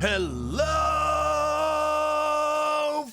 Hello,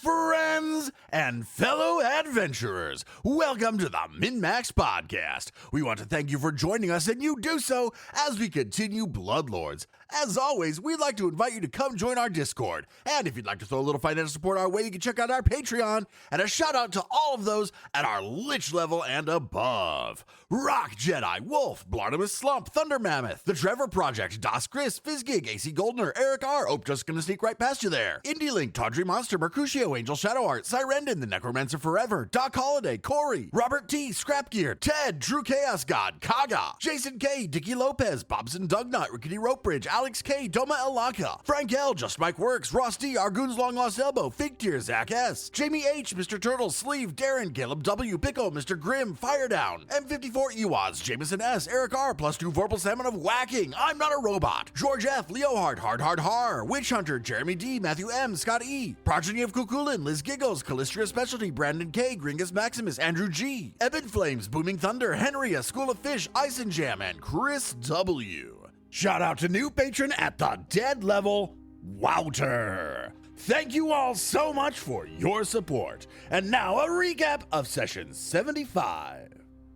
friends and fellow adventurers. Welcome to the Min-Max Podcast. We want to thank you for joining us, and you do so as we continue Bloodlords. As always, we'd like to invite you to come join our Discord. And if you'd like to throw a little financial support our way, you can check out our Patreon. And a shout out to all of those at our Lich level and above. Rock Jedi, Wolf, Blartimus Slump, Thunder Mammoth, The Trevor Project, Das Chris, Fizzgig, AC Goldner, Eric R. Oh, just gonna sneak right past you there. Indie Link, Tawdry Monster, Mercutio, Angel Shadow Art, Sirendin, The Necromancer Forever, Doc Holiday, Corey, Robert T, Scrap Gear, Ted, True Chaos God, Kaga, Jason K, Dicky Lopez, Bobson Dugnut, Rickety Rope Bridge, Alex K, Doma Elaka, Frank L, Just Mike Works, Ross D, Argoon's Long Lost Elbow, Fig Tear, Zach S, Jamie H, Mr. Turtle, Sleeve, Darren, Caleb W, Pickle, Mr. Grimm, Firedown, M54 Ewods, Jameson S, Eric R, +2 Vorpal Salmon of Whacking, I'm Not a Robot, George F, Leo Hart, Har, Witch Hunter, Jeremy D, Matthew M, Scott E, Progeny of Kukulin, Liz Giggles, Calistria Specialty, Brandon K, Gringus Maximus, Andrew G, Eben Flames, Booming Thunder, Henry, A School of Fish, Ice and Jam, and Chris W. Shout out to new patron at the dead level, Wouter. Thank you all so much for your support. And now a recap of session 75.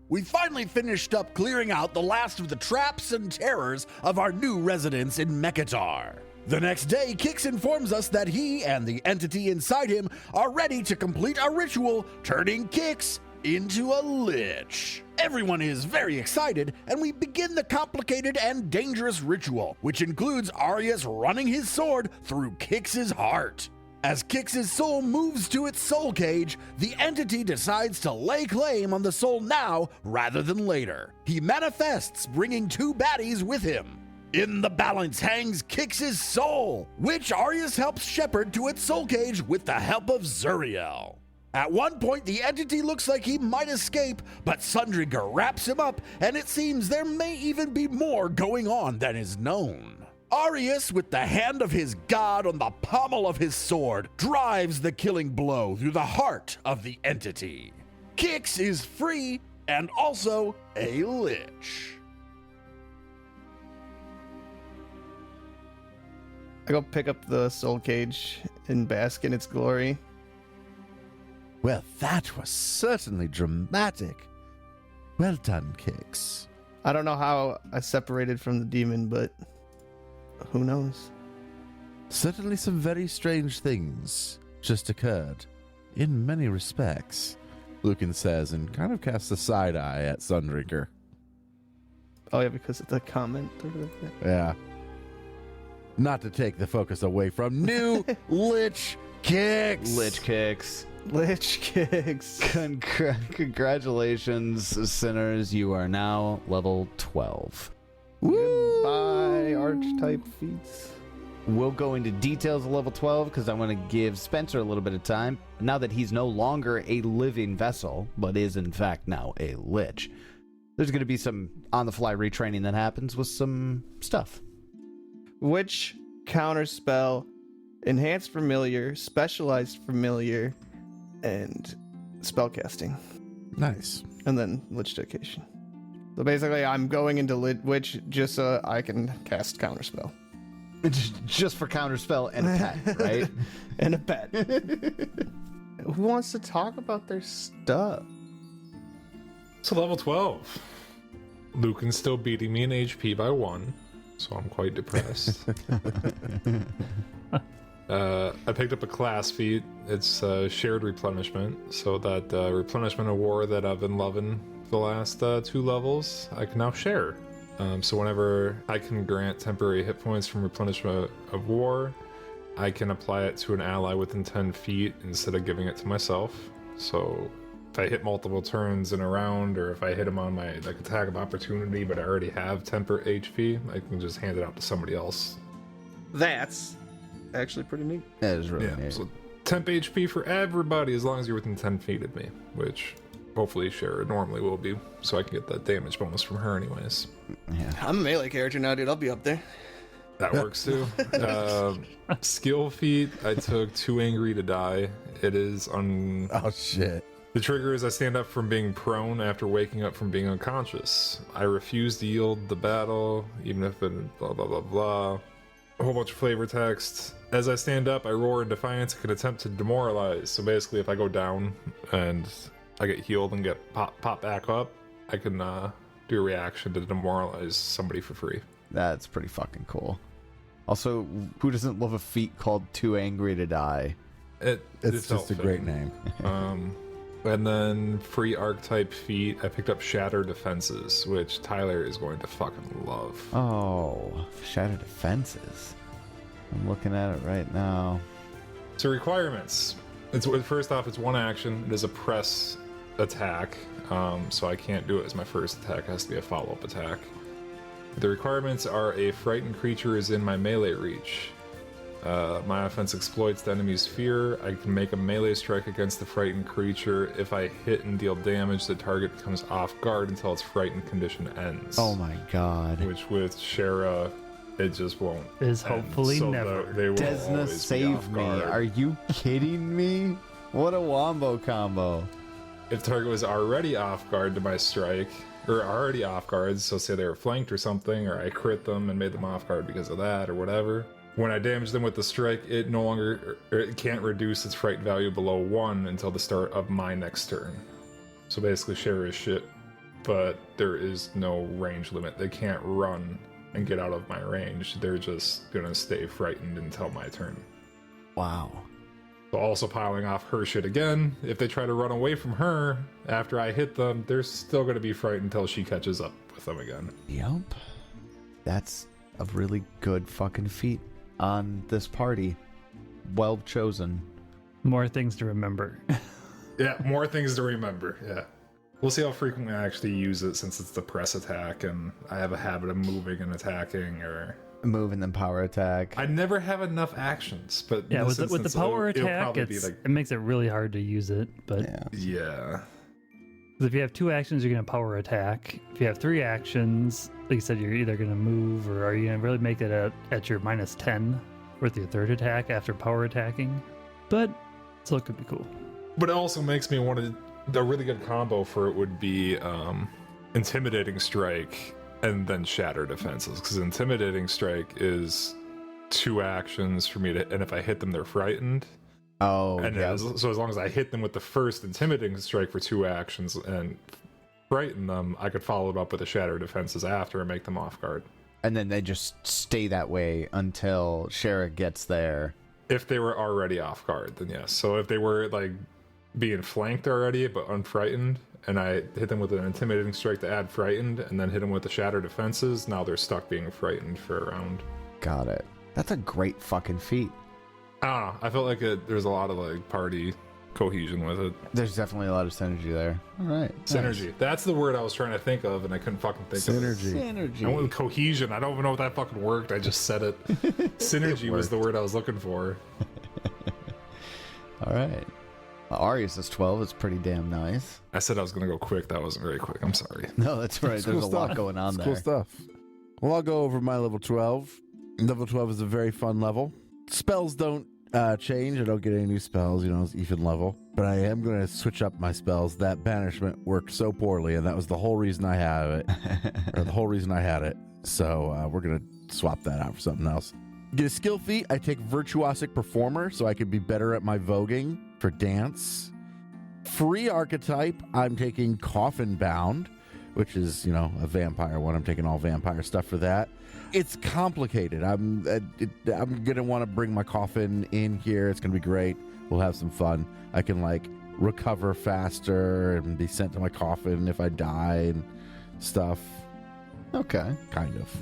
We finally finished up clearing out the last of the traps and terrors of our new residence in Mekatar. The next day, Kix informs us that he and the entity inside him are ready to complete a ritual turning Kix into a Lich. Everyone is very excited, and we begin the complicated and dangerous ritual, which includes Arius running his sword through Kix's heart. As Kix's soul moves to its soul cage, the entity decides to lay claim on the soul now rather than later. He manifests, bringing two baddies with him. In the balance hangs Kix's soul, which Arius helps shepherd to its soul cage with the help of Zuriel. At one point, the entity looks like he might escape, but Sundringer wraps him up, and it seems there may even be more going on than is known. Arius, with the hand of his god on the pommel of his sword, drives the killing blow through the heart of the entity. Kix is free and also a Lich. I go pick up the soul cage and bask in its glory. Well, that was certainly dramatic. Well done, Kix. I don't know how I separated from the demon, but who knows? Certainly some very strange things just occurred, in many respects, Lucan says, and kind of casts a side eye at Sundrinker. Oh yeah, because of the comment. Yeah. Not to take the focus away from new Lich Kix. Lich Kix. Lich Kicks. Congratulations, sinners. You are now level 12. Goodbye, archetype feats. We'll go into details of level 12 because I want to give Spencer a little bit of time. Now that he's no longer a living vessel, but is in fact now a Lich, there's going to be some on-the-fly retraining that happens with some stuff. Which counterspell, enhanced familiar, specialized familiar, and spellcasting. Nice. And then Lich Dedication. So basically, I'm going into Witch just so I can cast Counterspell. Just for Counterspell and a pet, right? And a pet. Who wants to talk about their stuff? So level 12. Lucan's still beating me in HP by 1, so I'm quite depressed. I picked up a class feat. It's shared replenishment, so that replenishment of war that I've been loving for the last 2 levels, I can now share. So whenever I can grant temporary hit points from replenishment of war, I can apply it to an ally within 10 feet instead of giving it to myself. So if I hit multiple turns in a round, or if I hit him on my attack of opportunity, but I already have temper HP, I can just hand it out to somebody else. That's actually pretty neat. That is really neat. So temp HP for everybody as long as you're within 10 feet of me, which hopefully Shara normally will be, so I can get that damage bonus from her anyways. Yeah. I'm a melee character now, dude. I'll be up there. That works too. Skill feat, I took Too Angry to Die. It is on... Oh, shit. The trigger is I stand up from being prone after waking up from being unconscious. I refuse to yield the battle, even if it blah blah blah blah. a whole bunch of flavor text. As I stand up, I roar in defiance and can attempt to demoralize. So basically, if I go down and I get healed and get pop back up, I can do a reaction to demoralize somebody for free. That's pretty fucking cool. Also, who doesn't love a feat called Too Angry to Die? It's just a great name. And then free archetype feat, I picked up Shatter Defenses, which Tyler is going to fucking love. Oh, Shatter Defenses. I'm looking at it right now. So requirements. First off, it's one action. It is a press attack, so I can't do it as my first attack. It has to be a follow-up attack. The requirements are a frightened creature is in my melee reach. My offense exploits the enemy's fear. I can make a melee strike against the frightened creature. If I hit and deal damage, the target becomes off guard until its frightened condition ends. Oh my god. Which with Shara, it just won't. Is end. hopefully So never. They will Desna, always be save off me. guard. Are you kidding me? What a wombo combo. If target was already off guard to my strike, or already off guard, so say they were flanked or something, or I crit them and made them off guard because of that, or whatever. When I damage them with the strike, it no longer, or it can't reduce its fright value below 1 until the start of my next turn. So basically, share is shit, but there is no range limit. They can't run and get out of my range. They're just gonna stay frightened until my turn. Wow. So also piling off her shit again. If they try to run away from her after I hit them, they're still gonna be frightened until she catches up with them again. Yup. That's a really good fucking feat on this party. Well chosen. More things to remember. Yeah, more things to remember. Yeah. We'll see how frequently I actually use it since it's the press attack and I have a habit of moving and attacking or... Move and then power attack. I never have enough actions, but Yeah, in with this the instance, power it'll attack, probably be it makes it really hard to use it. But Yeah. Yeah. 'cause if you have 2 actions, you're going to power attack. If you have 3 actions, like you said, you're either going to move or are you going to really make it at your minus 10 with your 3rd attack after power attacking? But still could be cool. But it also makes me want to... A really good combo for it would be Intimidating Strike and then Shatter Defenses, because Intimidating Strike is 2 actions for me to... And if I hit them, they're frightened. Oh, And yeah. so as long as I hit them with the first Intimidating Strike for 2 actions and frighten them, I could follow it up with the Shatter Defenses after and make them off guard. And then they just stay that way until Shara gets there. If they were already off guard, then yes. So if they were like being flanked already but unfrightened, and I hit them with an Intimidating Strike to add frightened, and then hit them with the Shatter Defenses, now they're stuck being frightened for a round. Got it. That's a great fucking feat. I don't know. I felt like there's a lot of like party cohesion with it. There's definitely a lot of synergy there. All right. Synergy. Nice. That's the word I was trying to think of, and I couldn't fucking think of it. Synergy. I went with cohesion. I don't even know if that fucking worked. I just said it. Synergy was the word I was looking for. All right. Arius' 12 is pretty damn nice. I said I was going to go quick. That wasn't very quick. I'm sorry. No, that's right. It's There's cool a lot stuff. going on It's there. cool stuff. Well, I'll go over my level 12. Level 12 is a very fun level. Spells don't change. I don't get any new spells, it's even level. But I am going to switch up my spells. That banishment worked so poorly, and that was the whole reason I have it. Or the whole reason I had it. So we're going to swap that out for something else. Get a skill feat. I take Virtuosic Performer, so I could be better at my voguing for dance. Free archetype, I'm taking Coffin Bound, which is, a vampire one. I'm taking all vampire stuff for that. It's complicated. I'm going to want to bring my coffin in here. It's going to be great. We'll have some fun. I can, recover faster and be sent to my coffin if I die and stuff. Okay. Kind of.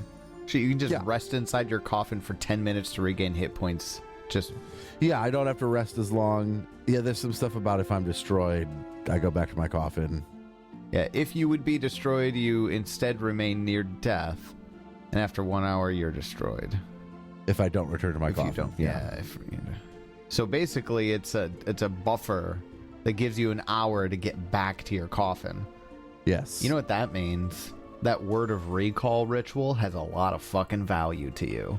So you can just Yeah. rest inside your coffin for 10 minutes to regain hit points. Just Yeah, I don't have to rest as long. Yeah, there's some stuff about if I'm destroyed, I go back to my coffin. yeah. If you would be destroyed, you instead remain near death, and after 1 hour, you're destroyed. If I don't return to my If coffin. you don't, yeah. So basically, it's a buffer that gives you an hour to get back to your coffin. Yes. You know what that means? That word of recall ritual has a lot of fucking value to you.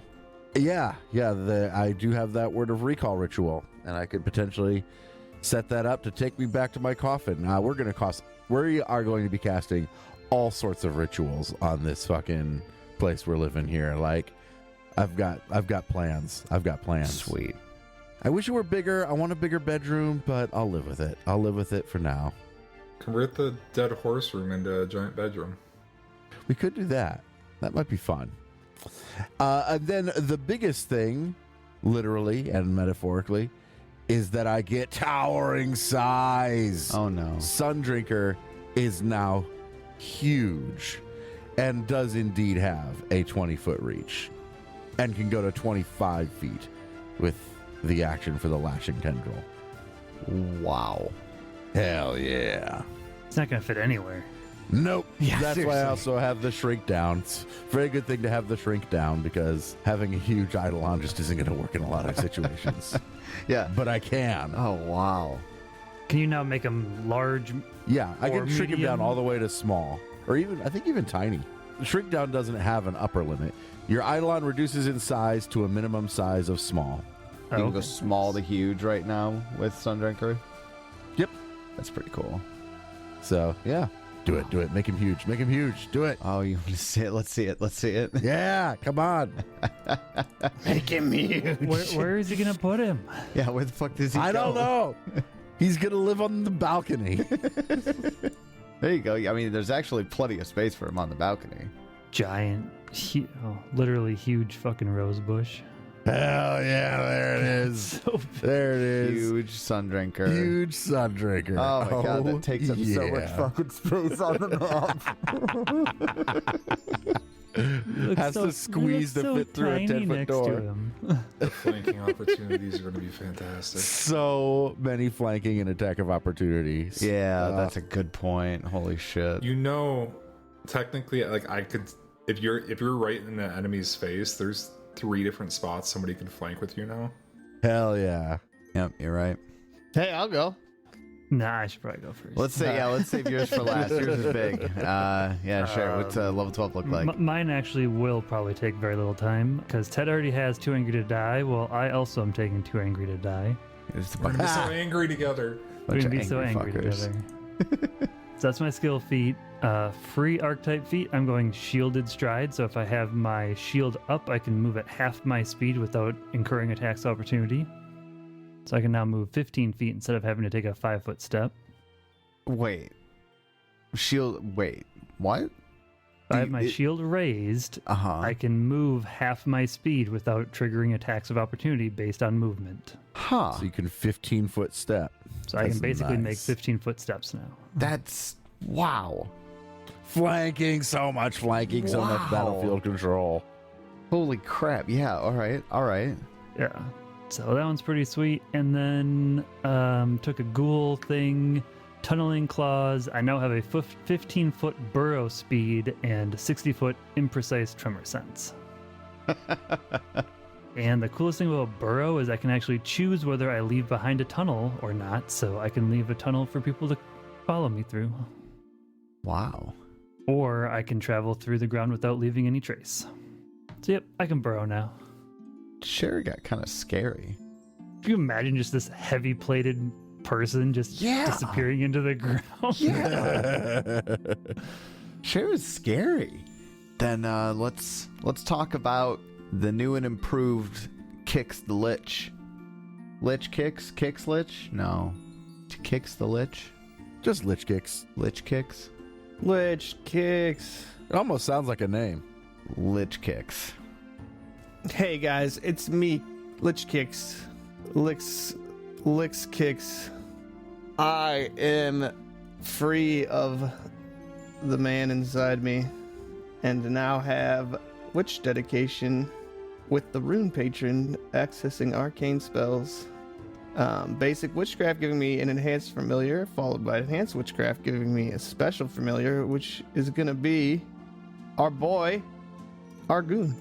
Yeah. I do have that word of recall ritual, and I could potentially set that up to take me back to my coffin. We are going to be casting all sorts of rituals on this fucking place we're living here. I've got plans. Sweet. I wish it were bigger. I want a bigger bedroom, but I'll live with it. I'll live with it for now. Convert the dead horse room into a giant bedroom. We could do that. That might be fun. And then the biggest thing, literally and metaphorically, is that I get towering size. Oh no. Sundrinker is now huge and does indeed have a 20-foot reach and can go to 25 feet with the action for the lashing tendril. Wow. Hell yeah. It's not going to fit anywhere. Nope. Yeah, That's why seriously. I also have the shrink down. It's a very good thing to have the shrink down because having a huge eidolon just isn't going to work in a lot of situations. Yeah. But I can. Oh wow. Can you now make them large? Yeah, I Or can shrink him down medium? all the way to small. Or even, I think even tiny. Shrink down doesn't have an upper limit. Your eidolon reduces in size to a minimum size of small. You can go okay. small to huge right now with Sundrinker. Yep. That's pretty cool. So, yeah. Do it. Make him huge. Do it. Oh, you want to see it? Let's see it. Yeah, come on. Make him huge. Where is he going to put him? Yeah, where the fuck does he go? I don't know. He's going to live on the balcony. There you go. I mean, there's actually plenty of space for him on the balcony. Giant, literally huge fucking rose bush. Hell yeah, there it is. So There it is. Huge Sundrinker. Huge Sundrinker. Oh my god, that takes up so much yeah. fucking space on the map. looks Has to squeeze he to looks fit through a tiny 10-foot next door. to him. The flanking opportunities are going to be fantastic. So many flanking and attack of opportunities. Yeah, that's a good point. Holy shit. You know, technically, like I could, if you're right in the enemy's face, there's 3 different spots somebody can flank with you now. Hell yeah. Yep, you're right. Hey, I'll go. Nah, I should probably go first. Let's save yours for last. Yours is big. Yeah, sure. What's level 12 look like? Mine actually will probably take very little time because Ted already has 2 angry to die. Well, I also am taking 2 angry to die. It's a We're bunch, gonna be so angry together. We're bunch gonna of be so angry fuckers. together. So that's my skill feat. Free archetype feat, I'm going shielded stride. So if I have my shield up, I can move at half my speed without incurring a tax opportunity. So I can now move 15 feet instead of having to take a 5-foot step. Wait. Wait. What? If I have my it- shield raised, Uh-huh. I can move half my speed without triggering a tax of opportunity based on movement. Huh. So you can 15-foot step. So I can That's basically make nice. 15-foot steps now. That's... Wow. Flanking, so much flanking, so much Wow. battlefield control. Holy crap. Yeah, all right. Yeah. So that one's pretty sweet. And then took a ghoul thing, tunneling claws. I now have a 15-foot burrow speed and 60-foot imprecise tremor sense. And the coolest thing about burrow is I can actually choose whether I leave behind a tunnel or not. So I can leave a tunnel for people to follow me through. Wow. Or I can travel through the ground without leaving any trace. So yep, I can burrow now. Sherry got kind of scary. Can you imagine just this heavy-plated person just Yeah. disappearing into the ground? Yeah. Sherry's scary. Then let's talk about the new and improved Kicks the Lich. Lich Kicks? Kicks Lich? No. Kicks the Lich? Just Lich Kicks. Lich Kicks? Lich kicks. It almost sounds like a name. Lich Kicks. Hey guys, it's me, Lich Kicks. Licks Kicks. I am free of the man inside me and now have witch dedication with the rune patron accessing arcane spells. Basic witchcraft giving me an enhanced familiar, followed by enhanced witchcraft giving me a special familiar, which is gonna be our boy, Argoon.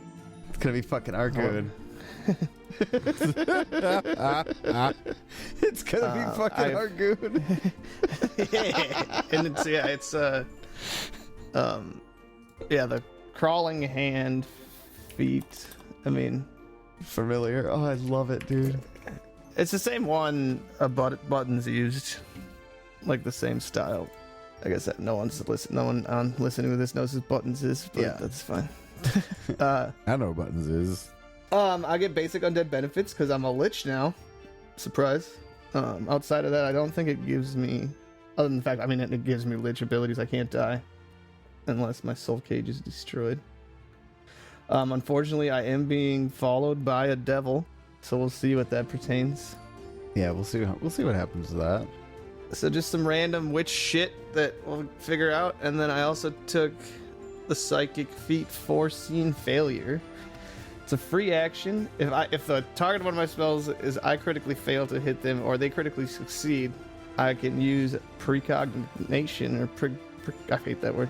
It's gonna be fucking Argoon. It's gonna be fucking Argoon. And it's the crawling hand, feet. I mean, Familiar. Oh, I love it, dude. it's the same one Buttons used, like the same style. I guess that no one listening to this knows who Buttons is, but Yeah. that's fine. I know what Buttons is. I get basic undead benefits because I'm a lich now. Surprise. Outside of that, I don't think it gives me... Other than the fact, I mean, it gives me lich abilities. I can't die unless my soul cage is destroyed. Unfortunately, I am being followed by a devil, so we'll see what that pertains. Yeah, we'll see what happens to that. So just some random witch shit that we'll figure out, and then I also took the psychic feat foreseen failure. It's a free action. If the target of one of my spells is I critically fail to hit them or they critically succeed, I can use precognition or I hate that word.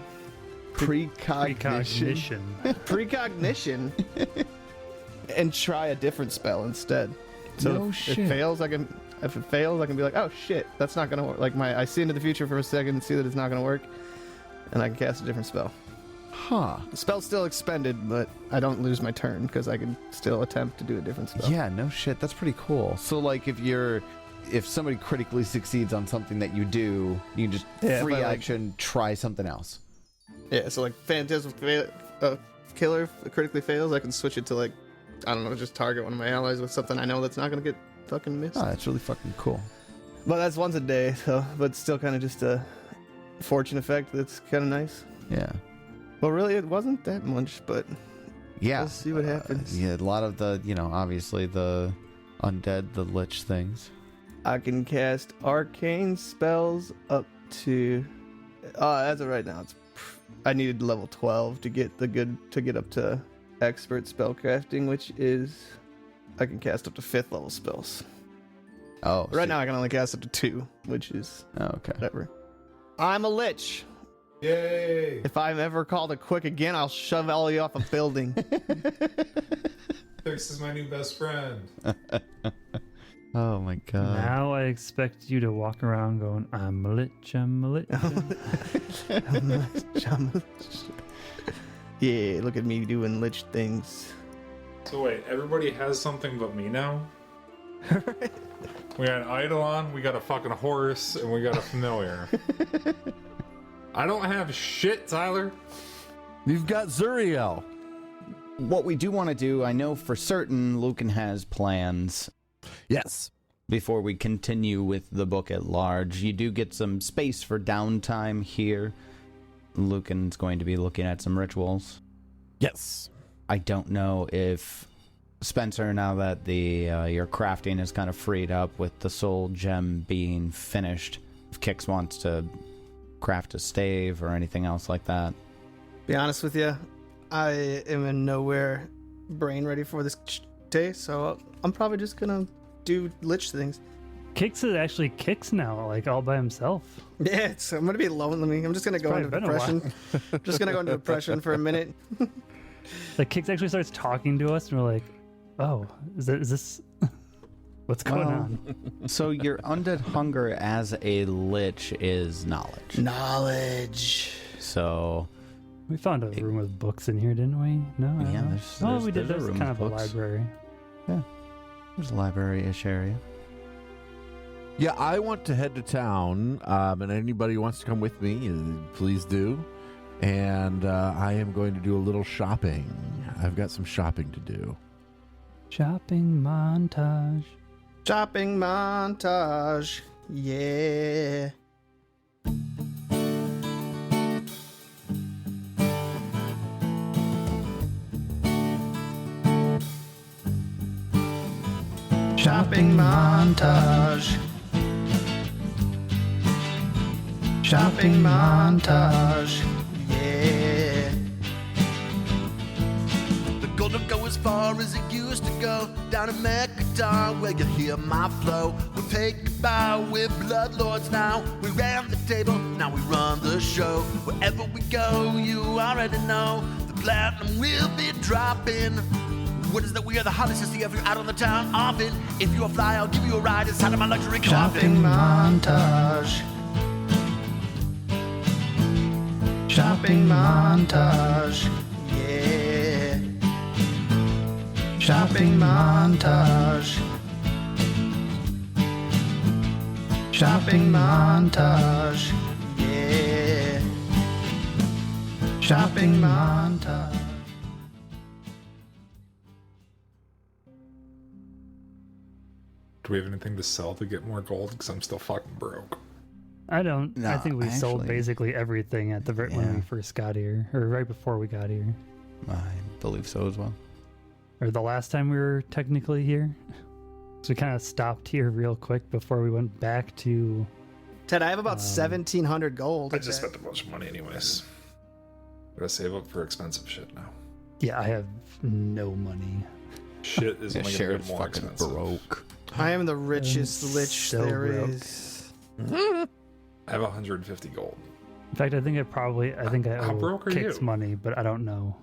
Precognition. Precognition. And try a different spell instead. So No if shit. it fails, I can be like, oh shit, that's not gonna work. Like I see into the future for a second and see that it's not gonna work, and I can cast a different spell. Huh. The spell's still expended, but I don't lose my turn because I can still attempt to do a different spell. Yeah, no shit. That's pretty cool. So, like, if somebody critically succeeds on something that you do, you just free action try something else. Yeah, so like Phantasm Killer critically fails, I can switch it to like, I don't know, just target one of my allies with something I know that's not gonna get fucking missed. Oh, that's really fucking cool. But that's once a day, so but still kind of just a fortune effect that's kind of nice. Yeah. Well, really, it wasn't that much, but Yeah. we'll see what happens. Yeah, a lot of the, obviously the undead, the lich things. I can cast arcane spells up to. As of right now, I needed level 12 to get up to expert spellcrafting, which is I can cast up to 5th level spells. Oh, Right now, I can only cast up to 2, which is okay. whatever. I'm a lich. Yay! If I'm ever called a quick again, I'll shove all you off a building. Fix is my new best friend. Oh my god. Now I expect you to walk around going, I'm a lich, I'm a lich. I'm a lich. Yeah, look at me doing lich things. So wait, everybody has something but me now? We got an Eidolon, we got a fucking horse, and we got a familiar. I don't have shit, Tyler. You've got Zuriel. What we do want to do, I know for certain Lucan has plans Yes. before we continue with the book at large. You do get some space for downtime here. Lucan's going to be looking at some rituals. Yes. I don't know if Spencer, now that your crafting is kind of freed up with the soul gem being finished, if Kix wants to craft a stave or anything else like that. Be honest with you, I am in nowhere brain ready for this day, so I'm probably just gonna do lich things. Kix is actually Kix now, like all by himself. Yeah, I'm gonna be lonely. I'm just gonna go into probably been a while. depression. Just gonna go into depression for a minute. Like Kix actually starts talking to us, and we're like, "Oh, is this what's going on?" So your undead hunger as a lich is knowledge. Knowledge. So We found a room with books in here, didn't we? No. I don't yeah, know. there's We did. a There's room kind with of books. a library. There's a library-ish area. Yeah, I want to head to town, and anybody who wants to come with me, please do. And I am going to do a little shopping. I've got some shopping to do. Shopping montage. Shopping montage. Yeah. Shopping montage. Shopping montage. Yeah. The goal don't go as far as it used to go. Down in Mecca, where you hear my flow. We take a bow, we're bloodlords now. We ran the table, now we run the show. Wherever we go, you already know. The platinum will be dropping. What is that? We are the hottest city ever out on the town often. If you're a fly, I'll give you a ride inside of my luxury Shopping coffin. montage. Shopping montage. Yeah. Shopping montage. Shopping montage. Yeah. Shopping montage. Do we have anything to sell to get more gold? Because I'm still fucking broke. I don't. No, I think we sold actually- basically everything at the when Yeah. we first got here, or right before we got here, I believe so as well. or the last time we were technically here. So we kind of stopped here real quick before we went back to. Ted, I have about 1,700 gold. I just spent a bunch of money anyways. Gotta save up for expensive shit now. Yeah, I have no money. Shit is Yeah, only gonna Sheriff's get more fucking expensive. broke. I am the richest lich so there broke. is. I have 150 gold. In fact, I think I How owe broke are Kix you? money, but I don't know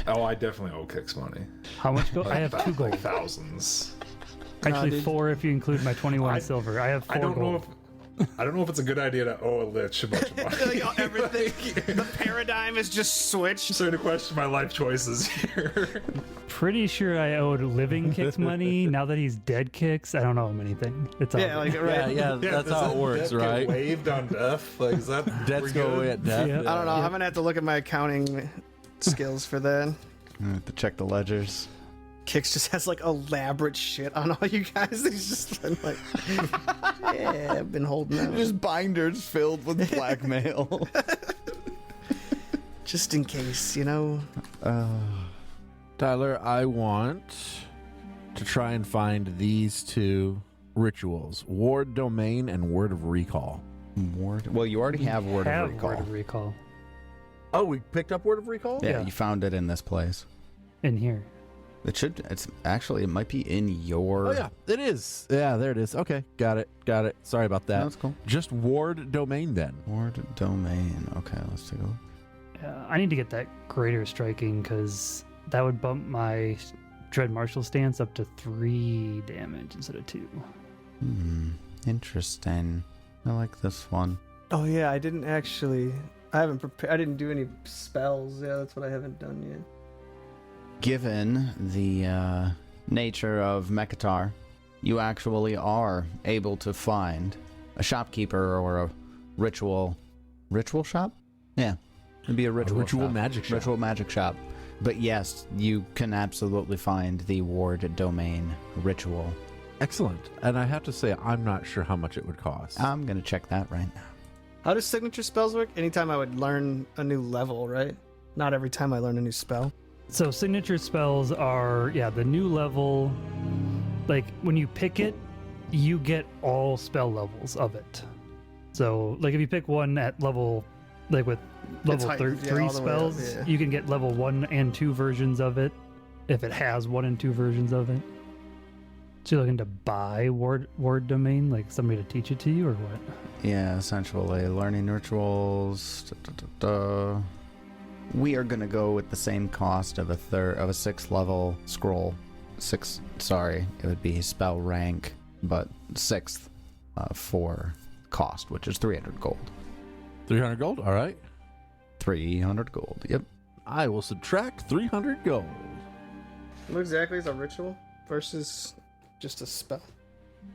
Oh, I definitely owe Kix money. how much gold. I have 2 gold. Like thousands. Actually, dude. 4 if you include my 21 silver. I have 4 I don't know gold. I don't know if it's a good idea to owe a lich a bunch of money. Like, everything, the paradigm is just switched. I'm starting to question my life choices here. Pretty sure I owed living Kix money. Now that he's dead, Kix, I don't owe him anything. It's all Yeah, like Yeah, right. yeah, that's how it works, right? Waived on death. Like, is that Debts we're go good? away at death. Yeah. I don't know. I'm gonna have to look at my accounting skills for that. I have to check the ledgers. Kix just has like elaborate shit on all you guys. He's just been like, yeah, I've been holding out Just binders filled with blackmail. just in case, you know. Tyler, I want to try and find these 2 rituals: Ward Domain and Word of Recall. Ward. Well, you already have Word of Recall. Word of Recall Oh, we picked up Word of Recall? Yeah, Yeah. you found it in this place. in here. It should. It's actually. It might be in your. Oh, yeah, it is. Yeah, there it is. Okay, got it. Sorry about that. No, that's cool. Just Ward Domain then. Ward domain. Okay, let's take a look. I need to get that greater striking because that would bump my Dread Martial stance up to 3 damage instead of 2. Interesting. I like this one. Oh yeah, I didn't actually. I haven't prepared. I didn't do any spells. Yeah, that's what I haven't done yet. Given the nature of Mekatar, you actually are able to find a shopkeeper or a ritual shop? Yeah, it'd be a ritual shop. magic shop. Ritual magic shop. But yes, you can absolutely find the Ward Domain ritual. Excellent. And I have to say, I'm not sure how much it would cost. I'm gonna check that right now. How does signature spells work? Anytime I would learn a new level, right? Not every time I learn a new spell. So signature spells are the new level. Like when you pick it, you get all spell levels of it. So like if you pick one at level, like with level heightened, 3 all the way up, spells, yeah. you can get level 1 and 2 versions of it if it has 1 and 2 versions of it. So you're looking to buy ward domain, like somebody to teach it to you, or what? Yeah, essentially learning rituals. We are gonna go with the same cost of a 6th level scroll. It would be spell rank, but 6th for cost, which is 300 gold. 300 gold? All right. 300 gold. Yep. I will subtract 300 gold. What exactly is a ritual versus just a spell?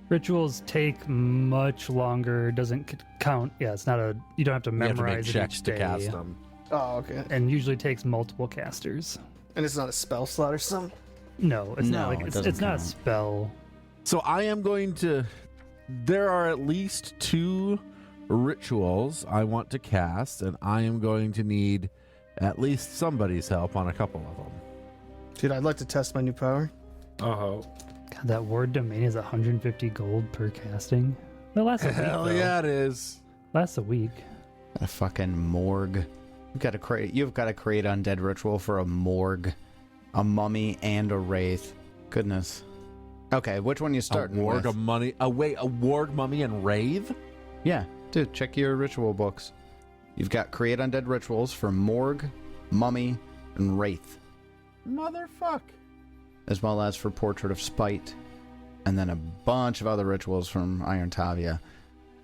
Rituals take much longer. Doesn't count. Yeah, it's not a. You don't have to You have to memorize make it checks each to day. cast them. Oh, okay. And usually takes multiple casters. And it's not a spell slot or something? No, it's No, not like it it's doesn't not a count. spell. So I am going to. There are at least 2 rituals I want to cast, and I am going to need at least somebody's help on a couple of them. Dude, I'd like to test my new power. Oh, God, that word domain is 150 gold per casting. That lasts a week. Hell though. yeah, it is. Lasts a week. A fucking morgue. You've got to create undead ritual for a morgue, a mummy, and a wraith. Goodness. Okay, which one you starting a ward with? of money. A ward, mummy, and rave. Yeah, dude, check your ritual books. You've got create undead rituals for morgue, mummy, and wraith, Motherfuck. as well as for portrait of spite, and then a bunch of other rituals from Iron Tavia.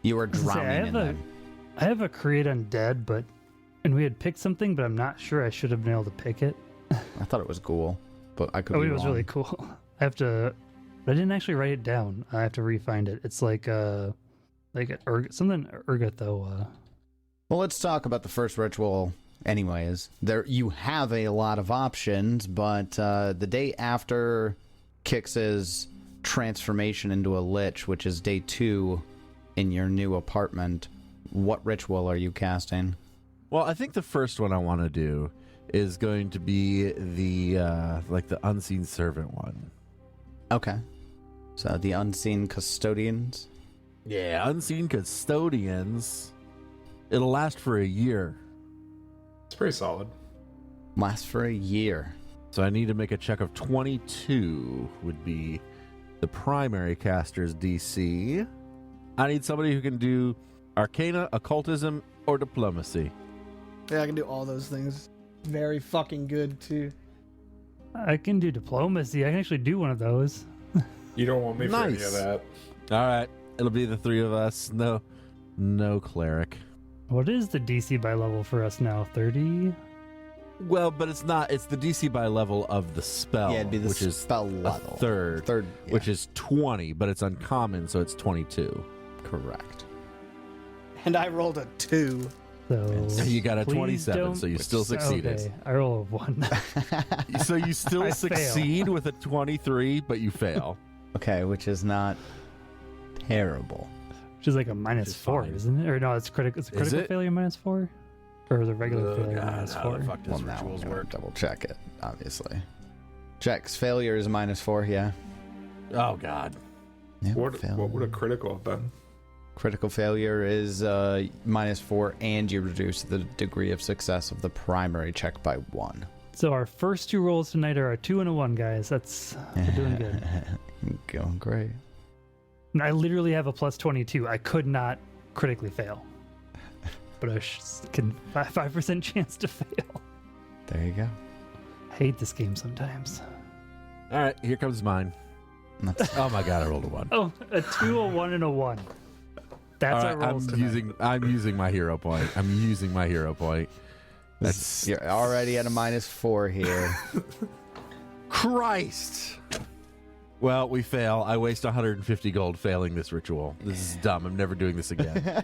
You are I was gonna say, drowning in them. I have a create undead, and we had picked something, but I'm not sure I should have been able to pick it. I thought it was ghoul, but I could Oh, be it was wrong. really cool. I have to. I didn't actually write it down. I have to re-find it. It's like something Urgathoa. Well, let's talk about the first ritual anyways. There you have a lot of options, but the day after Kix's transformation into a lich, which is day 2 in your new apartment, what ritual are you casting? Well, I think the first one I want to do is going to be the the unseen servant one. Okay. So the unseen custodians. Yeah, unseen custodians. It'll last for a year. It's pretty solid. Lasts for a year. So I need to make a check of 22 would be the primary caster's DC. I need somebody who can do Arcana, Occultism, or Diplomacy. Yeah, I can do all those things. Very fucking good, too. I can do diplomacy. I can actually do one of those. You don't want me for any Nice. of that. All right, it'll be the three of us. No cleric. What is the DC by level for us now? 30? Well, but it's not. It's the DC by level of the spell, Yeah, it'd be the which is spell a level. third, Yeah. which is 20, but it's uncommon, so it's 22. correct. And I rolled a 2. So You got a please 27, don't- so you still succeeded. Okay, I roll a 1. So you still I succeed with a 23, but you fail. Okay, which is not terrible. Which is like a minus Which is 4, fine. isn't it? Or no, it's critical it? failure minus 4? Or the regular failure God, minus how 4? the fuck does Well, now rituals we're gonna work? double check it, obviously. Checks. Failure is -4, yeah. Oh, God. Yeah, What failure. would a critical have been? Critical failure is -4, and you reduce the degree of success of the primary check by 1. So our first 2 rolls tonight are a 2 and a 1, guys. We're doing good. Going great. And I literally have a plus 22. I could not critically fail. But I can 5% chance to fail. There you go. I hate this game sometimes. All right, here comes mine. That's Oh, my God, I rolled a 1. Oh, a 2, a 1, and a 1. That's All our right, rolls tonight. I'm using my hero point. That's You're already at a -4 here. Christ. Well, we fail. I waste 150 gold failing this ritual. This is dumb. I'm never doing this again.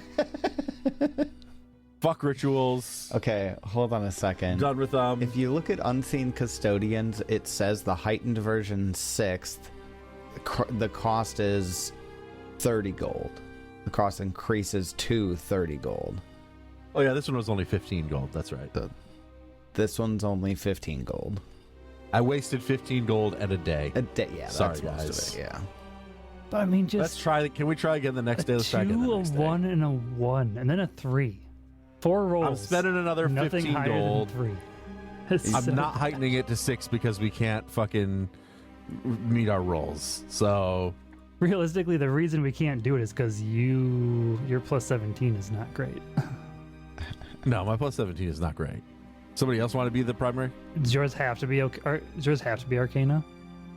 Fuck rituals. Okay, hold on a second. Done with them. If you look at Unseen Custodians, it says the heightened version 6th. The cost is 30 gold. The cost increases to 30 gold. Oh yeah, this one was only 15 gold. That's right. This one's only 15 gold. I wasted 15 gold and a day. Yeah, Sorry, that's most guys. of it, yeah. But I mean, Let's just try. Can we try again the next day? a Let's try again 2, the a next day. 1, and a 1, and then a 3. 4 rolls. I'm spending another Nothing 15 higher gold. than 3. It's I'm so not bad. heightening it to 6 because we can't fucking meet our rolls. So Realistically, the reason we can't do it is because your plus 17 is not great. no, my plus 17 is not great. Somebody else want to be the primary? Does yours have to be does yours have to be Arcana?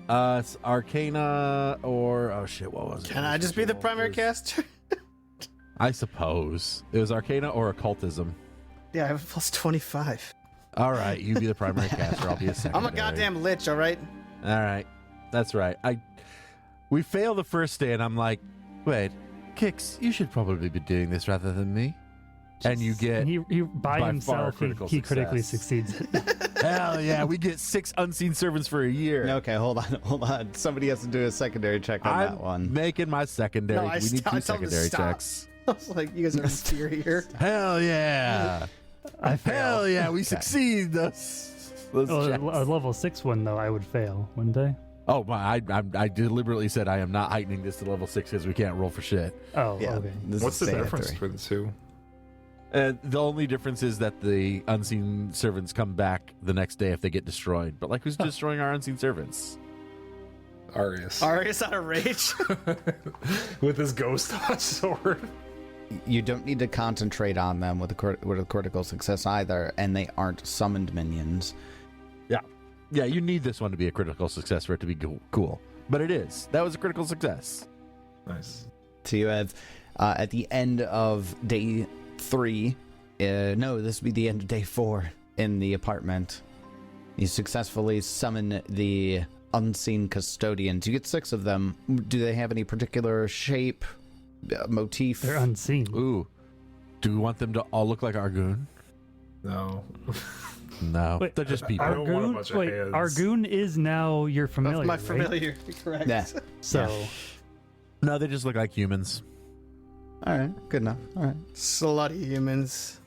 It's Arcana or oh shit, what was it? Can I just be the primary caster? I suppose it was Arcana or Occultism. Yeah, I have a plus 25. All right, you be the primary caster. I'll be a secondary. I'm a goddamn lich, all right? All right, that's right. We fail the first day, and I'm like, wait, Kix, you should probably be doing this rather than me. And you get And he by by far himself, critical he critically success. succeeds it. hell yeah, we get 6 unseen servants for a year. Okay, hold on. Somebody has to do a secondary check on that I'm one. making my secondary. No, I we need I 2 told him to secondary stop. checks. I was like, you guys are inferior. Hell yeah. I fail. Hell yeah, we succeed. Those Oh, checks. a level 6 one though, I would fail, wouldn't I? Oh my! I deliberately said I am not heightening this to level 6 because we can't roll for shit. Oh, Yeah, okay. this What's is the stay at difference 3. between the two? The only difference is that the unseen servants come back the next day if they get destroyed. But like, who's destroying our unseen servants? Arius. Arius out of rage. With his ghost sword. You don't need to concentrate on them with a critical success either, and they aren't summoned minions. Yeah, you need this one to be a critical success for it to be cool. But it is. That was a critical success. Nice. So you have, at the end of day 3, no, this would be the end of day 4 in the apartment. You successfully summon the unseen custodians. You get 6 of them. Do they have any particular shape, motif? They're unseen. Ooh. Do we want them to all look like Argoon? No. No, Wait, they're just people. I don't want a Argoon, bunch of wait, hands. Argoon is now your familiar, My right? familiar, correct. Yeah. So, No, they just look like humans. All right, good enough. All right. Slutty humans.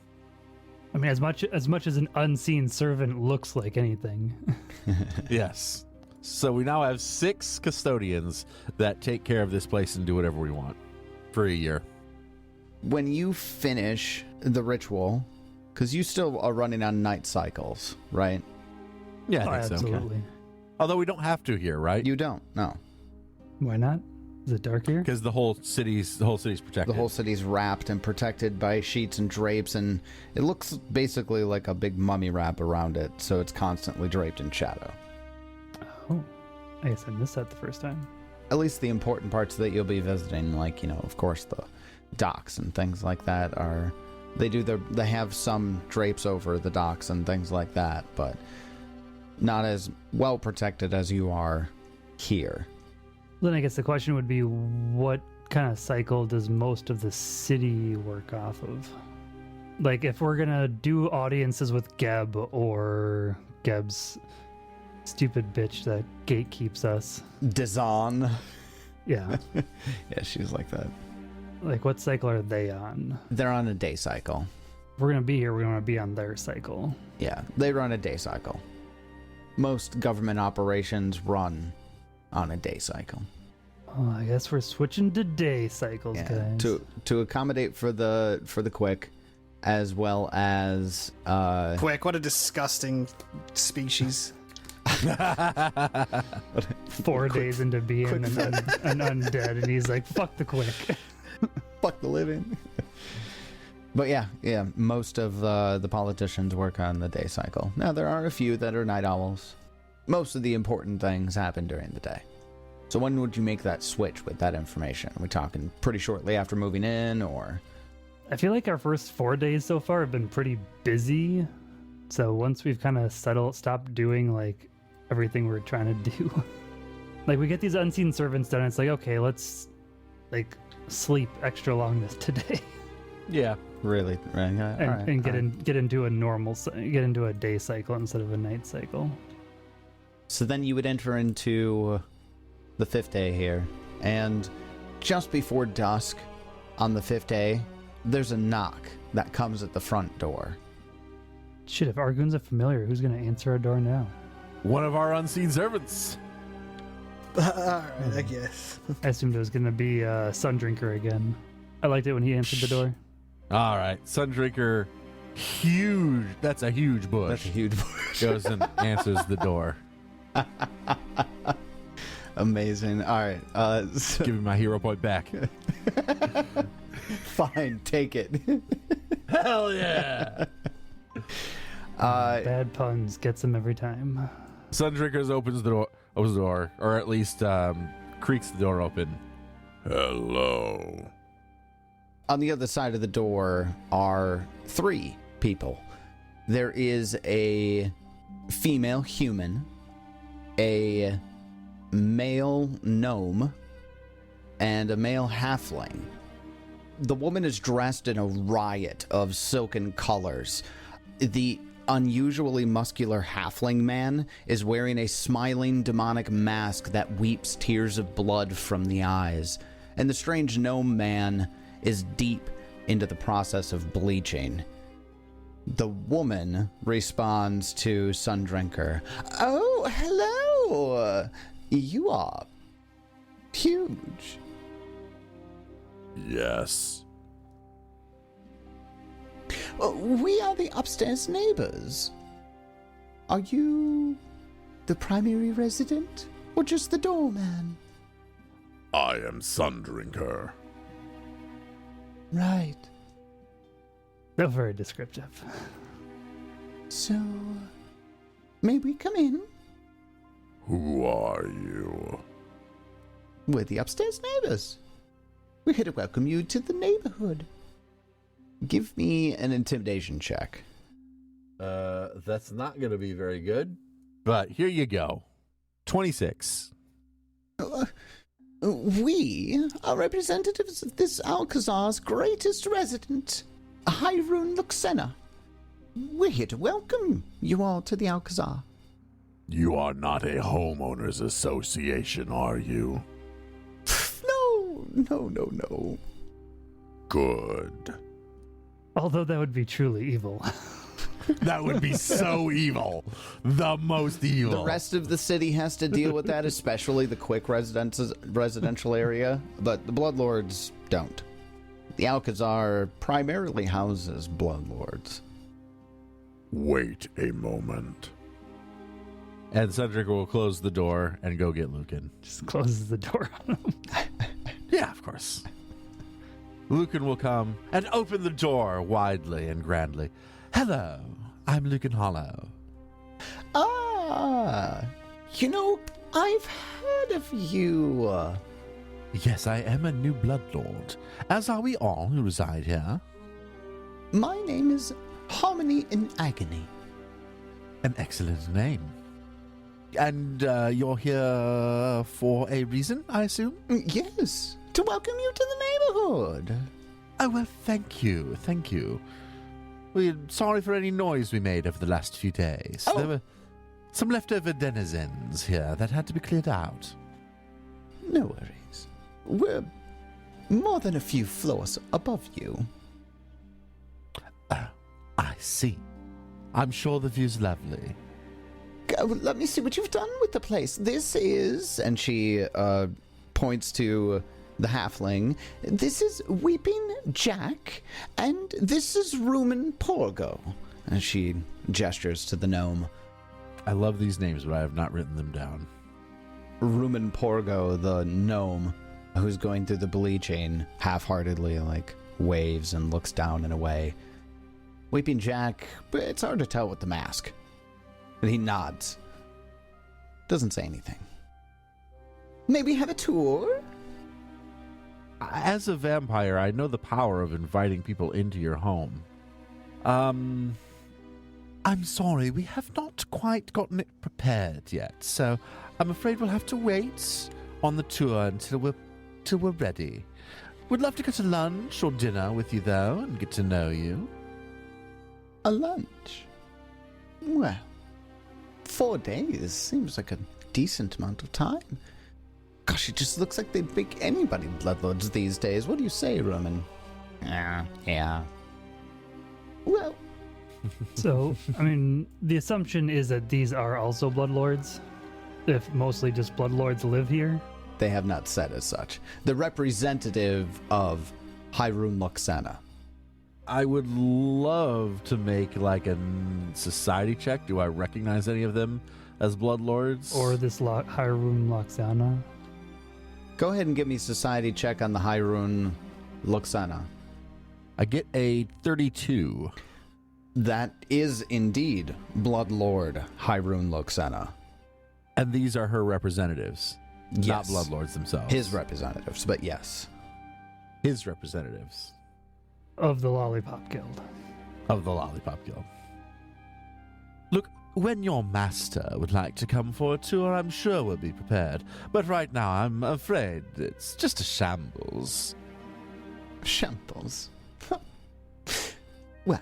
I mean, as much as an unseen servant looks like anything. Yes. So we now have 6 custodians that take care of this place and do whatever we want for a year. When you finish the ritual, because you still are running on night cycles, right? Yeah, Oh, I think so. absolutely. Although we don't have to here, right? You don't. No. Why not? Is it dark here? Because the whole city's protected. The whole city's wrapped and protected by sheets and drapes, and it looks basically like a big mummy wrap around it, so it's constantly draped in shadow. Oh, I guess I missed that the first time. At least the important parts that you'll be visiting, like, you know, of course, the docks and things like that they have some drapes over the docks and things like that, but not as well protected as you are here. Then I guess the question would be, what kind of cycle does most of the city work off of? Like, if we're gonna do audiences with Geb or Geb's stupid bitch that gatekeeps us. Dazan. Yeah. Yeah, she was like that. Like, what cycle are they on? They're on a day cycle. If we're gonna be here, we're gonna be on their cycle. Yeah, they run a day cycle. Most government operations run on a day cycle. Oh, I guess we're switching to day cycles, Yeah, guys. to accommodate for the quick, as well as Quick, what a disgusting species. 4 days into being an undead, and he's like, "Fuck the quick." fuck the living. But yeah, most of the politicians work on the day cycle. Now there are a few that are night owls. Most of the important things happen during the day. So when would you make that switch with that information? Are we talking pretty shortly after moving in, or? I feel like our first 4 days so far have been pretty busy. So once we've kind of stopped doing like everything we're trying to do, like we get these unseen servants done. It's like, okay, let's like sleep extra long this today, Yeah. Really? Right. and get into a day cycle instead of a night cycle. So then you would enter into the 5th day here, and just before dusk on the 5th day, there's a knock that comes at the front door. Shit, if Argoon's a familiar, who's gonna answer our door now? One of our unseen servants. Alright, I guess. I assumed it was gonna be Sundrinker again. I liked it when he answered the door. All right. Sundrinker, huge. That's a huge bush. That's a huge bush. Goes and answers the door. Amazing. All right. So, Give me my hero point back. fine, take it. Hell yeah. Bad puns gets him every time. Sundrinkers opens the door, or at least creaks the door open. Hello. On the other side of the door are 3 people. There is a female human, a male gnome, and a male halfling. The woman is dressed in a riot of silken colors. The unusually muscular halfling man is wearing a smiling demonic mask that weeps tears of blood from the eyes. And the strange gnome man is deep into the process of bleaching. The woman responds to Sundrinker. Oh, hello! You are huge. Yes. We are the upstairs neighbors. Are you the primary resident, or just the doorman? I am Sundrinker. Right. They're very descriptive. So, may we come in? Who are you? We're the upstairs neighbors. We're here to welcome you to the neighborhood. Give me an intimidation check. That's not going to be very good. But here you go. 26. We are representatives of this Alcazar's greatest resident, Hyrule Luxena. We're here to welcome you all to the Alcazar. You are not a homeowners association, are you? No. Good. Although that would be truly evil. That would be so evil. The most evil. The rest of the city has to deal with that, especially the quick residential area, but the Bloodlords don't. The Alcazar primarily houses Bloodlords. Wait a moment. And Cedric will close the door and go get Lucan. Just closes the door on him. Yeah, of course. Lucan will come and open the door widely and grandly. Hello, I'm Lucan Hollow. Ah, I've heard of you. Yes, I am a new Bloodlord, as are we all who reside here. My name is Harmony in Agony. An excellent name. And you're here for a reason, I assume? Yes, to welcome you to the neighborhood. Oh, well, thank you. We're sorry for any noise we made over the last few days. Oh. There were some leftover denizens here that had to be cleared out. No worries. We're more than a few floors above you. I see. I'm sure the view's lovely. Let me see what you've done with the place. This is, and she points to the halfling. This is Weeping Jack, and this is Rumen Porgo. And she gestures to the gnome. I love these names, but I have not written them down. Rumen Porgo, the gnome, who's going through the bleaching, half-heartedly, waves and looks down and away. Weeping Jack, but it's hard to tell with the mask. But he nods. Doesn't say anything. Maybe have a tour? As a vampire, I know the power of inviting people into your home. I'm sorry, we have not quite gotten it prepared yet, so I'm afraid we'll have to wait on the tour until we're ready. We'd love to go to lunch or dinner with you, though, and get to know you. A lunch? Well, 4 days seems like a decent amount of time. Gosh, it just looks like they'd make anybody bloodlords these days. What do you say, Roman? Yeah. Well, So, the assumption is that these are also bloodlords. If mostly just bloodlords live here. They have not said as such. The representative of Hyrule Luxana. I would love to make a society check. Do I recognize any of them as bloodlords? Or this Hyrule Loxana. Go ahead and give me a society check on the Hyrule Luxana. I get a 32. That is indeed Bloodlord Hyrule Luxana. And these are her representatives, not Yes. bloodlords themselves. His representatives, but yes. His representatives Of the Lollipop Guild. of the Lollipop Guild. Look, when your master would like to come for a tour, I'm sure we'll be prepared. But right now, I'm afraid it's just a shambles. shambles. Well,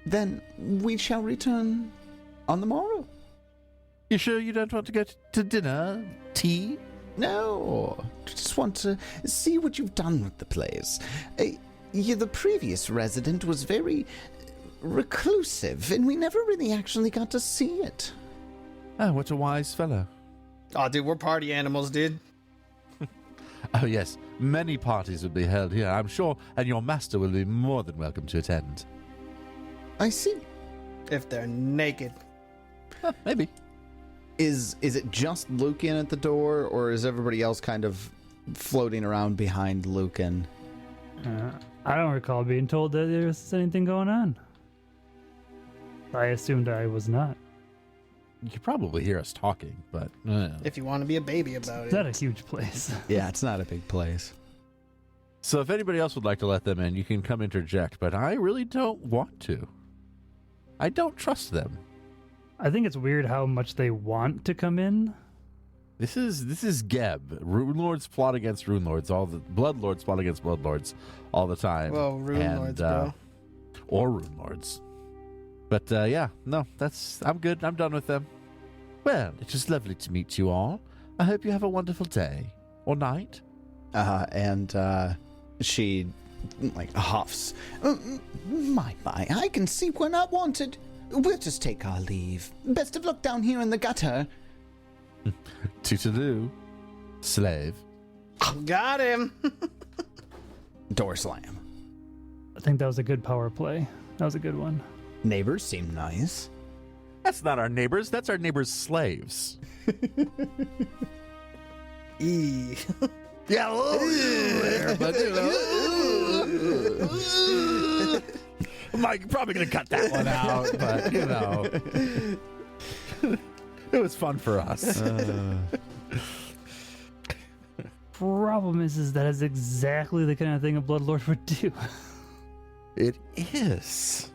then we shall return on the morrow. You sure you don't want to go to dinner? Tea? No, just want to see what you've done with the place. The previous resident was very reclusive, and we never really actually got to see it. Oh, what a wise fellow. Oh, dude, we're party animals, dude. Oh, yes, many parties will be held here, I'm sure, and your master will be more than welcome to attend. I see. If they're naked. Maybe. Is it just Lucan at the door, or is everybody else kind of floating around behind Lucan? I don't recall being told that there was anything going on. I assumed I was not. You could probably hear us talking, but... If you want to be a baby about It's not it. a huge place. Yeah, it's not a big place. So if anybody else would like to let them in, you can come interject, but I really don't want to. I don't trust them. I think it's weird how much they want to come in. This is Geb. Rune Lords plot against Rune Lords. All the Blood Lords plot against Blood Lords all the time. Well, Rune Lords, bro. Or Rune Lords. But yeah, no, I'm good. I'm done with them. Well, it was lovely to meet you all. I hope you have a wonderful day or night. And she like huffs. My, I can see we're not wanted. We'll just take our leave. Best of luck down here in the gutter. Toodaloo, slave. Got him. Door slam. I think that was a good power play. That was a good one. Neighbors seem nice. That's not our neighbors. That's our neighbors' slaves. E. Yeah, there, but you know. Mike, probably gonna cut that one out, but you know, it was fun for us. Problem is that is exactly the kind of thing a Bloodlord would do. It is.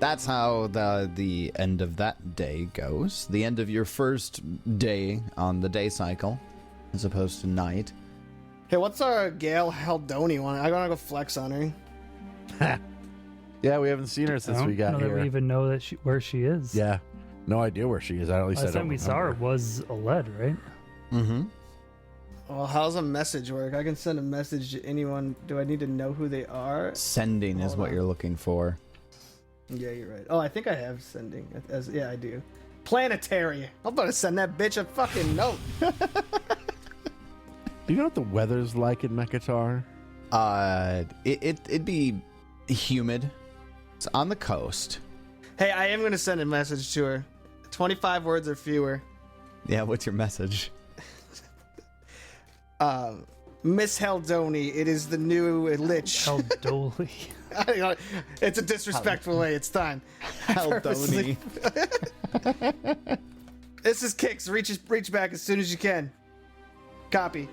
That's how the end of that day goes. The end of your first day on the day cycle, as opposed to night. Hey, what's our Gale Haldoni one? I gotta go flex on her. Yeah, we haven't seen her since we got know that here. we even know that where she is. Yeah, no idea where she is. At least Last time we saw her was a lead, right? Mm-hmm. Well, how's a message work? I can send a message to anyone. Do I need to know who they are? Sending is Hold what on. you're looking for. Yeah, you're right. Oh, I think I have sending. Yeah, I do. Planetary. I'm about to send that bitch a fucking note. Do you know what the weather's like in Mekatar? It'd be humid. It's on the coast. Hey, I am gonna send a message to her. 25 words or fewer. Yeah, what's your message? Miss Haldoni, it is the new Lich. Haldoli. It's a disrespectful way. It's time. Haldoni. This is Kix. Reach back as soon as you can. Copy.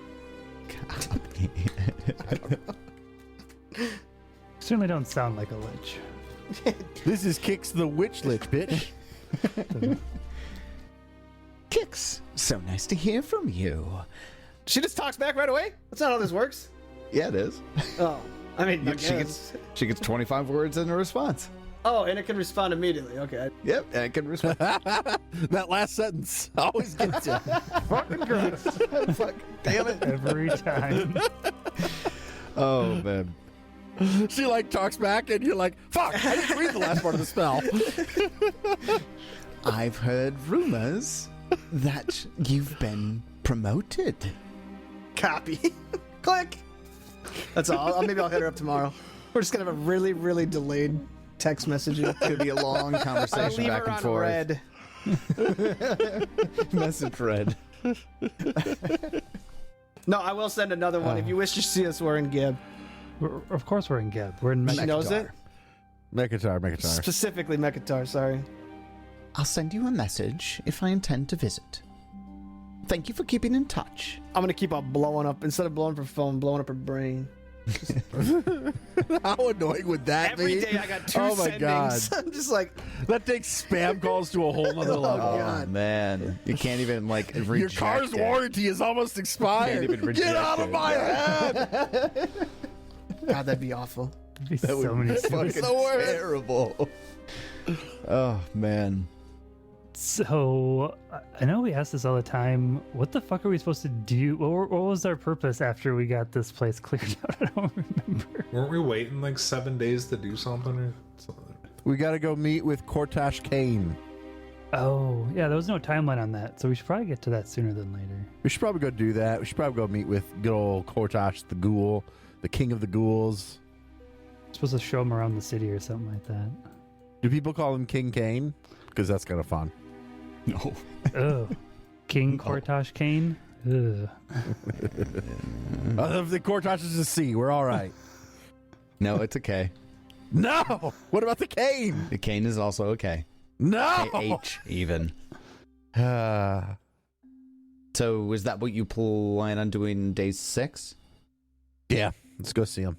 Certainly don't sound like a lich. This is Kix the Witch Lich, bitch. Kix, so nice to hear from you. She just talks back right away? That's not how this works. Yeah, it is. Oh, I mean, I She guess. gets 25 words in a response. Oh, and it can respond immediately. Okay. Yep, and it can respond. That last sentence always gets you. Fucking gross. Fuck, damn it. Every time. Oh, man. She like talks back, and you're like, "Fuck! I didn't read the last part of the spell." I've heard rumors that you've been promoted. Copy. Click. That's all. Maybe I'll hit her up tomorrow. We're just gonna have a really, really delayed text message. Could be a long I'll conversation leave back her and on forth. red. Message read. No, I will send another one. If you wish to see us, we're in Gib. Of course we're in Geb. We're in She knows it. Mekatar. Specifically Mekatar, sorry. I'll send you a message if I intend to visit. Thank you for keeping in touch. I'm gonna keep on blowing up, instead of blowing up her phone, blowing up her brain. How annoying would that Every be? day I got two Oh my God. sendings. I'm just like, That takes spam calls to a whole nother level. Oh, man. You can't even, like, reject Your car's it. warranty is almost expired. Can't even Get reject out of it. my head! God, that'd be awful. There'd be so many Fucking suicides. terrible. Oh, man. So, I know we ask this all the time. What the fuck are we supposed to do? What was our purpose after we got this place cleared out? I don't remember. Weren't we waiting like 7 days to do something or something? We gotta go meet with Kortash Khain. Oh, yeah, there was no timeline on that, so we should probably get to that sooner than later. We should probably go do that. We should probably go meet with good old Kortash the Ghoul, the king of the ghouls. We're supposed to show him around the city or something like that. Do people call him King Kane? Because that's kind of fun. No. Oh, King Kortash Khain? Ugh. If the Kortash is a C, we're all right. No, it's okay. No! What about the Kane? The Kane is also okay. No! H, even. Uh, So, is that what you plan on doing day 6? yeah, let's go see him.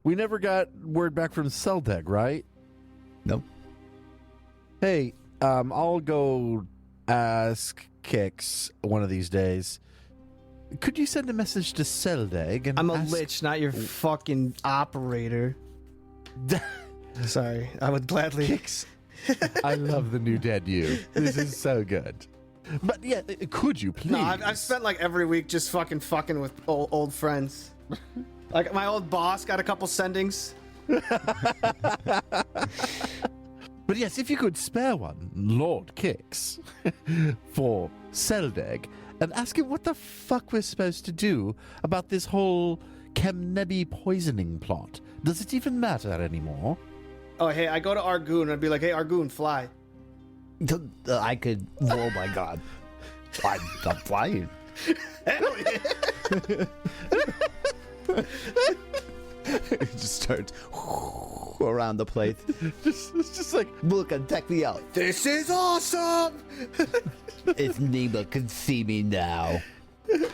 We never got word back from Seldeg, right? Nope. Hey, I'll go ask Kix one of these days. Could you send a message to Seldeg and I'm a ask... lich, not your fucking operator. Sorry, I would gladly. Kicks. I love the new dead you. This is so good. But yeah, could you please? No, I've spent like every week just fucking with old friends. Like my old boss got a couple sendings. But yes, if you could spare one, Lord Kicks, for Seldeg, and ask him what the fuck we're supposed to do about this whole Chemnebi poisoning plot. Does it even matter anymore? Oh, hey, I go to Argoon and I'd be like, hey, Argoon, fly. I could. Oh my god. I'm flying. Hell yeah. It just starts around the place. It's just like, Look and check me out. This is awesome. If Nima can see me now. You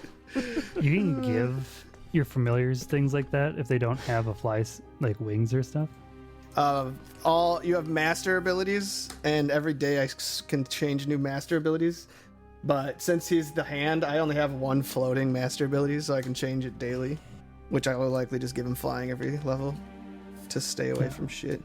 can give your familiars things like that if they don't have a like wings or stuff. You have master abilities, and every day I can change new master abilities. But since he's the hand, I only have one floating master ability, so I can change it daily. Which I will likely just give him flying every level to stay away from shit.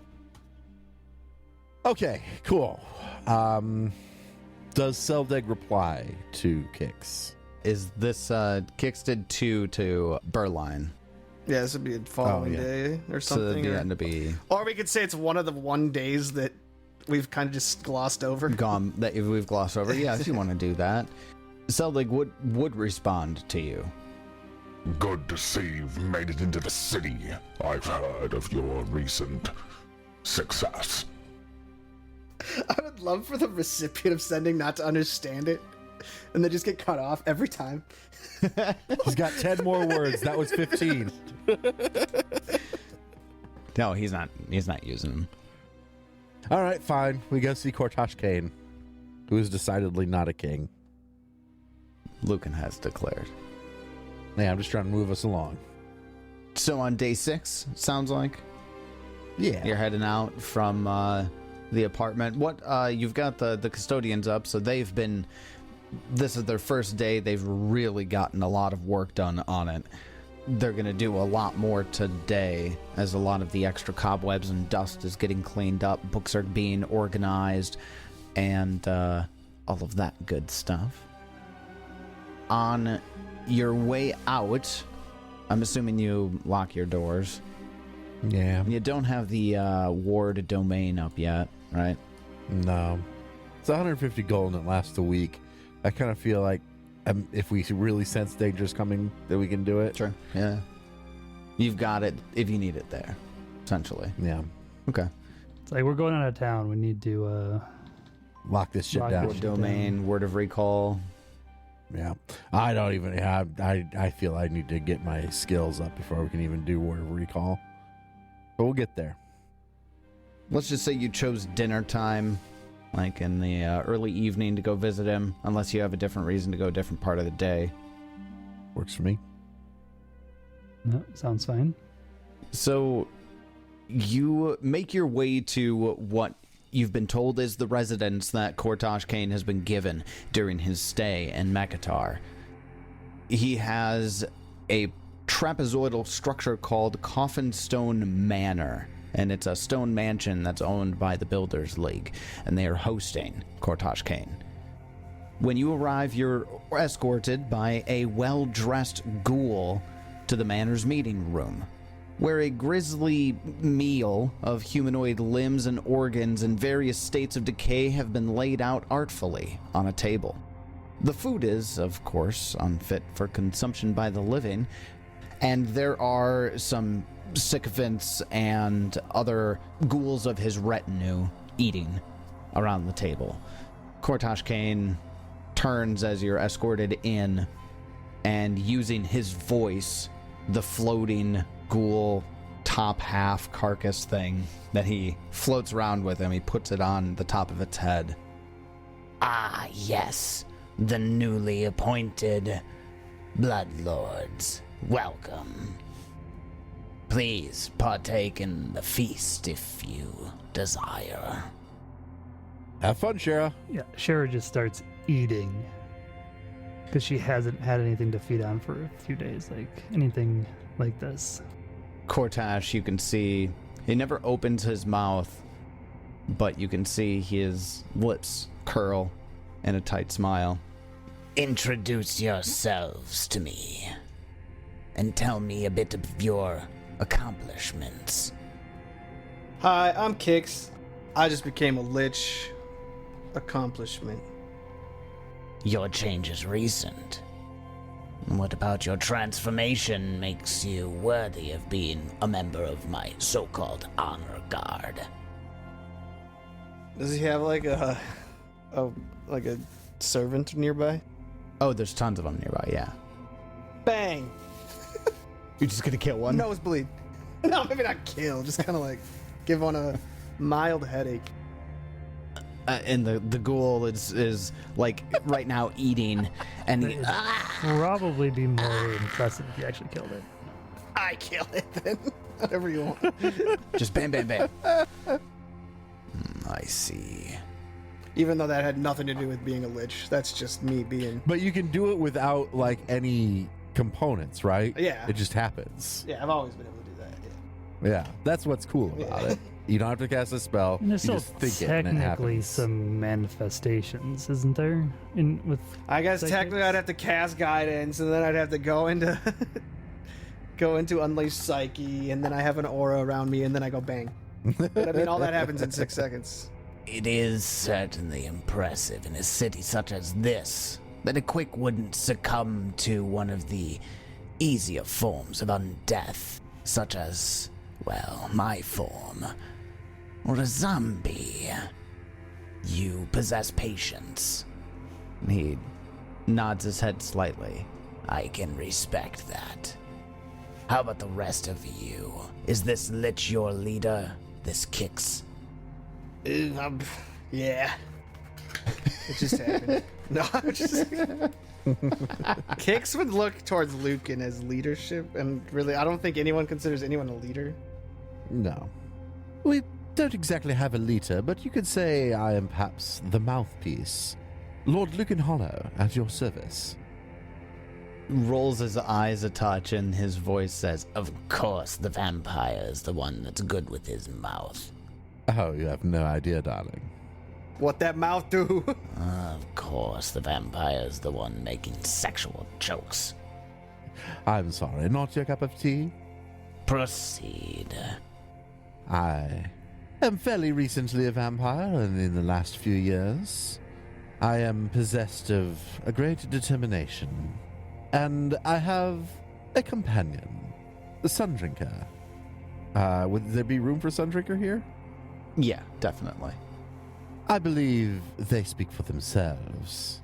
okay, cool. Does Seldeg reply to Kicks? Is this Kix did 2 to Berline? Yeah, this would be a following day or So something. it'd be end to be Or we could say it's one of the days that we've kind of just glossed over. gone that if we've glossed over. Yeah, if you want to do that. Seldeg would respond to you. Good to see you've made it into the city. I've heard of your recent success. I would love for the recipient of sending not to understand it, and they just get cut off every time. He's got 10 more words. That was 15. No, he's not using them. All right, fine. We go see Kortash Khain, who is decidedly not a king. Lucan has declared. Yeah, I'm just trying to move us along. So on day 6, sounds like Yeah. you're heading out from the apartment. What you've got the custodians up, so they've been. This is their first day. They've really gotten a lot of work done on it. They're going to do a lot more today as a lot of the extra cobwebs and dust is getting cleaned up. Books are being organized and all of that good stuff. On your way out, I'm assuming you lock your doors. Yeah. You don't have the ward domain up yet, right? No. It's 150 gold and it lasts a week. I kind of feel like if we really sense dangers coming, that we can do it. Sure. Yeah. You've got it if you need it there, essentially. Yeah. Okay. It's like we're going out of town. We need to Lock this shit Lock down. it Ward domain, word of recall. Yeah. I don't even have. I feel I need to get my skills up before we can even do Word of Recall. But we'll get there. Let's just say you chose dinner time, like in the early evening to go visit him, unless you have a different reason to go a different part of the day. Works for me. no, sounds fine. So you make your way to what you've been told is the residence that Kortash Khain has been given during his stay in Mekatar. He has a trapezoidal structure called Coffin Stone Manor, and it's a stone mansion that's owned by the Builders League, and they are hosting Kortash Khain. When you arrive, you're escorted by a well-dressed ghoul to the manor's meeting room, where a grisly meal of humanoid limbs and organs in various states of decay have been laid out artfully on a table. The food is, of course, unfit for consumption by the living, and there are some sycophants and other ghouls of his retinue eating around the table. Kortash Khain turns as you're escorted in, and using his voice, the floating ghoul top half carcass thing that he floats around with him, he puts it on the top of its head. Ah, yes, the newly appointed Bloodlords. Welcome. Please partake in the feast if you desire. Have fun, Shara. Yeah, Shara just starts eating because she hasn't had anything to feed on for a few days, like anything like this. Kortash, you can see He never opens his mouth, but you can see his lips curl in a tight smile. Introduce yourselves to me, and tell me a bit of your accomplishments. Hi, I'm Kix. I just became a Lich. Accomplishment. Your change is recent. What about your transformation makes you worthy of being a member of my so-called honor guard? Does he have like a servant nearby? Oh, there's tons of them nearby, yeah. Bang! You're just gonna kill one? Nosebleed. No, maybe not kill. Just kind of like give one a mild headache. And the ghoul is like right now eating, and It'd probably be more impressive if you actually killed it. I kill it then. Whatever you want. just bam, bam, bam. I see. Even though that had nothing to do with being a Lich. That's just me being... But you can do it without like any components, right? Yeah. It just happens. Yeah, I've always been able to do that. Yeah. Yeah, that's what's cool about it. You don't have to cast a spell. And there's you still just think it and it technically happens. some manifestations, isn't there? I guess Psychics? technically I'd have to cast guidance, and then I'd have to go into Unleash Psyche, and then I have an aura around me, and then I go bang. But I mean, all that happens in 6 seconds. It is certainly impressive in a city such as this that a quick wouldn't succumb to one of the easier forms of undeath, such as, well, my form, or a zombie. You possess patience. He nods his head slightly. I can respect that. How about the rest of you? Is this Lich your leader? This Kix? Yeah. It just happened. No, Kix would look towards Lucan as leadership, and really, I don't think anyone considers anyone a leader. No. We don't exactly have a leader, but you could say I am perhaps the mouthpiece. Lord Lucan Hollow, at your service. Rolls his eyes a touch, and his voice says, Of course, the vampire is the one that's good with his mouth. Oh, you have no idea, darling. What that mouth do? Of course, the vampire is the one making sexual jokes. I'm sorry, not your cup of tea? Proceed. I am fairly recently a vampire, and in the last few years, I am possessed of a great determination. And I have a companion, the Sundrinker. Would there be room for Sundrinker here? yeah, definitely. I believe they speak for themselves,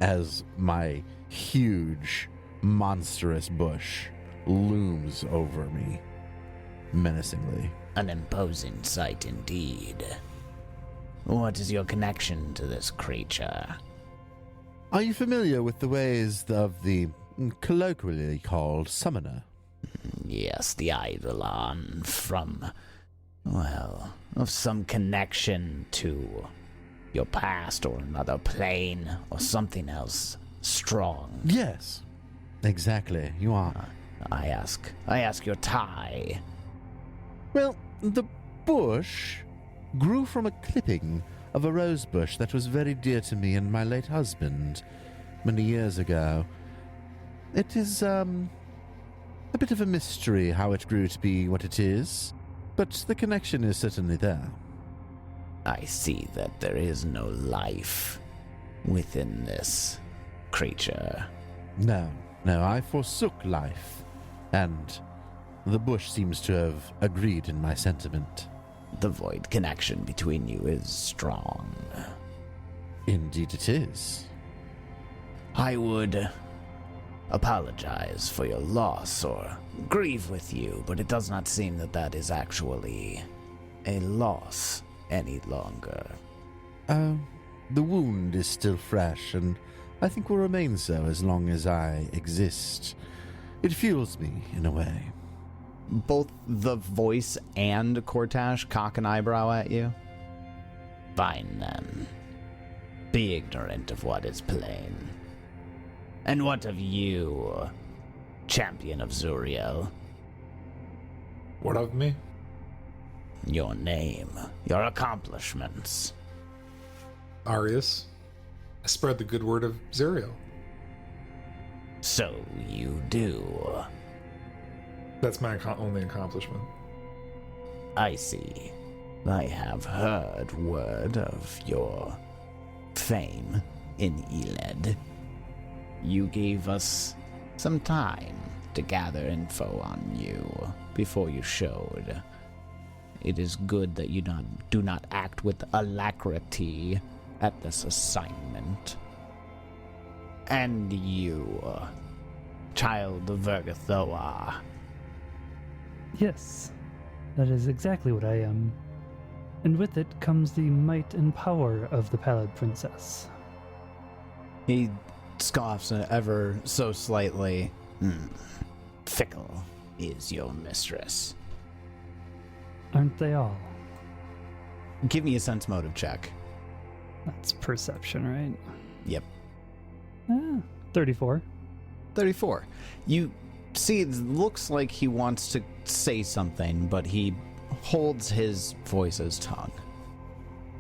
as my huge, monstrous bush looms over me, menacingly. An imposing sight indeed. What is your connection to this creature? Are you familiar with the ways of the colloquially called summoner? Yes, the Eidolon from, well, of some connection to your past or another plane or something else strong. Yes, exactly. You are. I ask your tie. Well, the bush grew from a clipping of a rose bush that was very dear to me and my late husband many years ago. It is, a bit of a mystery how it grew to be what it is, but the connection is certainly there. I see that there is no life within this creature. No, I forsook life, and the bush seems to have agreed in my sentiment. The void connection between you is strong. Indeed it is. I would apologize for your loss or grieve with you, but it does not seem that that is actually a loss any longer. The wound is still fresh, and I think will remain so as long as I exist. It fuels me, in a way. Both the voice and Kortash cock an eyebrow at you. Fine then. Be ignorant of what is plain. And what of you, champion of Zuriel? What of me? your name, your accomplishments. Arius, I spread the good word of Zerial. So you do. That's my only accomplishment. I see. I have heard word of your fame in Eled. You gave us some time to gather info on you before you showed. It is good that you do not act with alacrity at this assignment. And you, child of Vergathoa. Yes, that is exactly what I am. And with it comes the might and power of the Pallid Princess. He scoffs ever so slightly. Fickle is your mistress. Aren't they all? Give me a sense motive check. That's perception, right? Yep. 34. 34. You see, it looks like he wants to say something, but he holds his voice's tongue.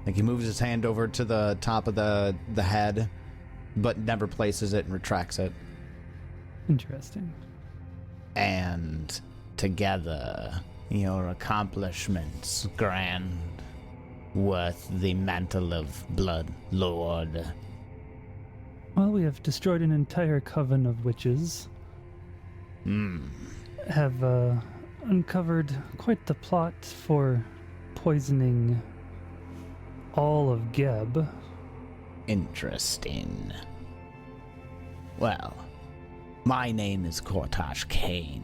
Like he moves his hand over to the top of the head, but never places it and retracts it. Interesting. And together, your accomplishments grand, worth the mantle of Blood Lord. Well, we have destroyed an entire coven of witches. Have uncovered quite the plot for poisoning all of Geb. Interesting. Well, my name is Kortash Khain.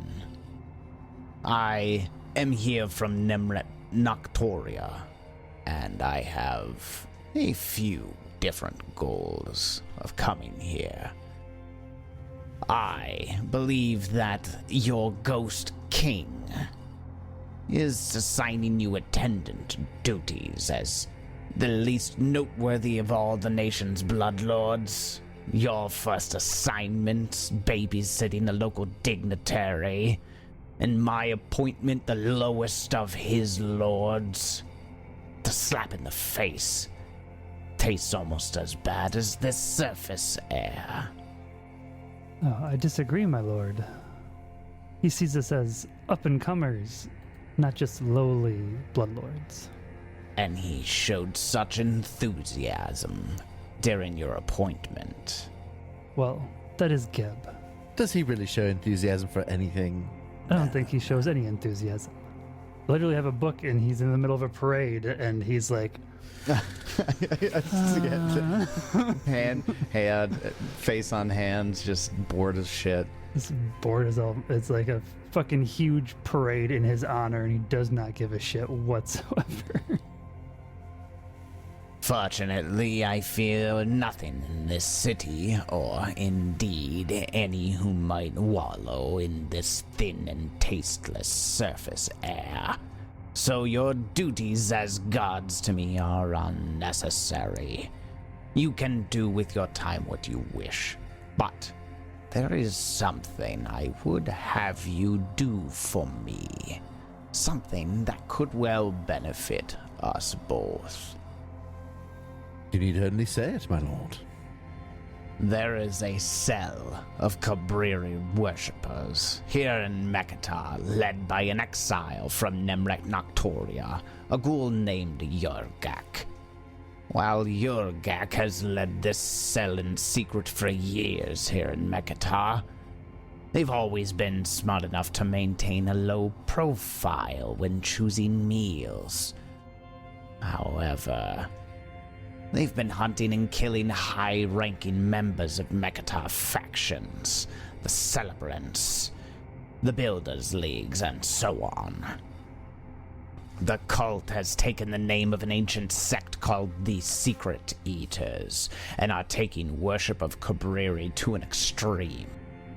I am here from Nemret Noctoria, and I have a few different goals of coming here. I believe that your ghost king is assigning you attendant duties as the least noteworthy of all the nation's bloodlords. Your first assignment, babysitting a local dignitary, and my appointment the lowest of his lords. The slap in the face tastes almost as bad as this surface air. Oh, I disagree, my lord. He sees us as up-and-comers, not just lowly bloodlords. And he showed such enthusiasm during your appointment. Well, that is Geb. Does he really show enthusiasm for anything? I don't think he shows any enthusiasm. Literally have a book and he's in the middle of a parade and he's like, Hand, face on hands, just bored as shit. he's bored as all. It's like a fucking huge parade in his honor and he does not give a shit whatsoever. Fortunately, I fear nothing in this city, or indeed any who might wallow in this thin and tasteless surface air. So your duties as gods to me are unnecessary. You can do with your time what you wish, but there is something I would have you do for me. Something that could well benefit us both. You need only say it, my lord. There is a cell of Cabriri worshippers here in Mekatar, led by an exile from Nemret Noctoria, a ghoul named Yurgak. While Yurgak has led this cell in secret for years here in Mekatar, they've always been smart enough to maintain a low profile when choosing meals. However, they've been hunting and killing high-ranking members of Mekatar factions, the Celebrants, the Builders Leagues, and so on. The cult has taken the name of an ancient sect called the Secret Eaters, and are taking worship of Cabriri to an extreme.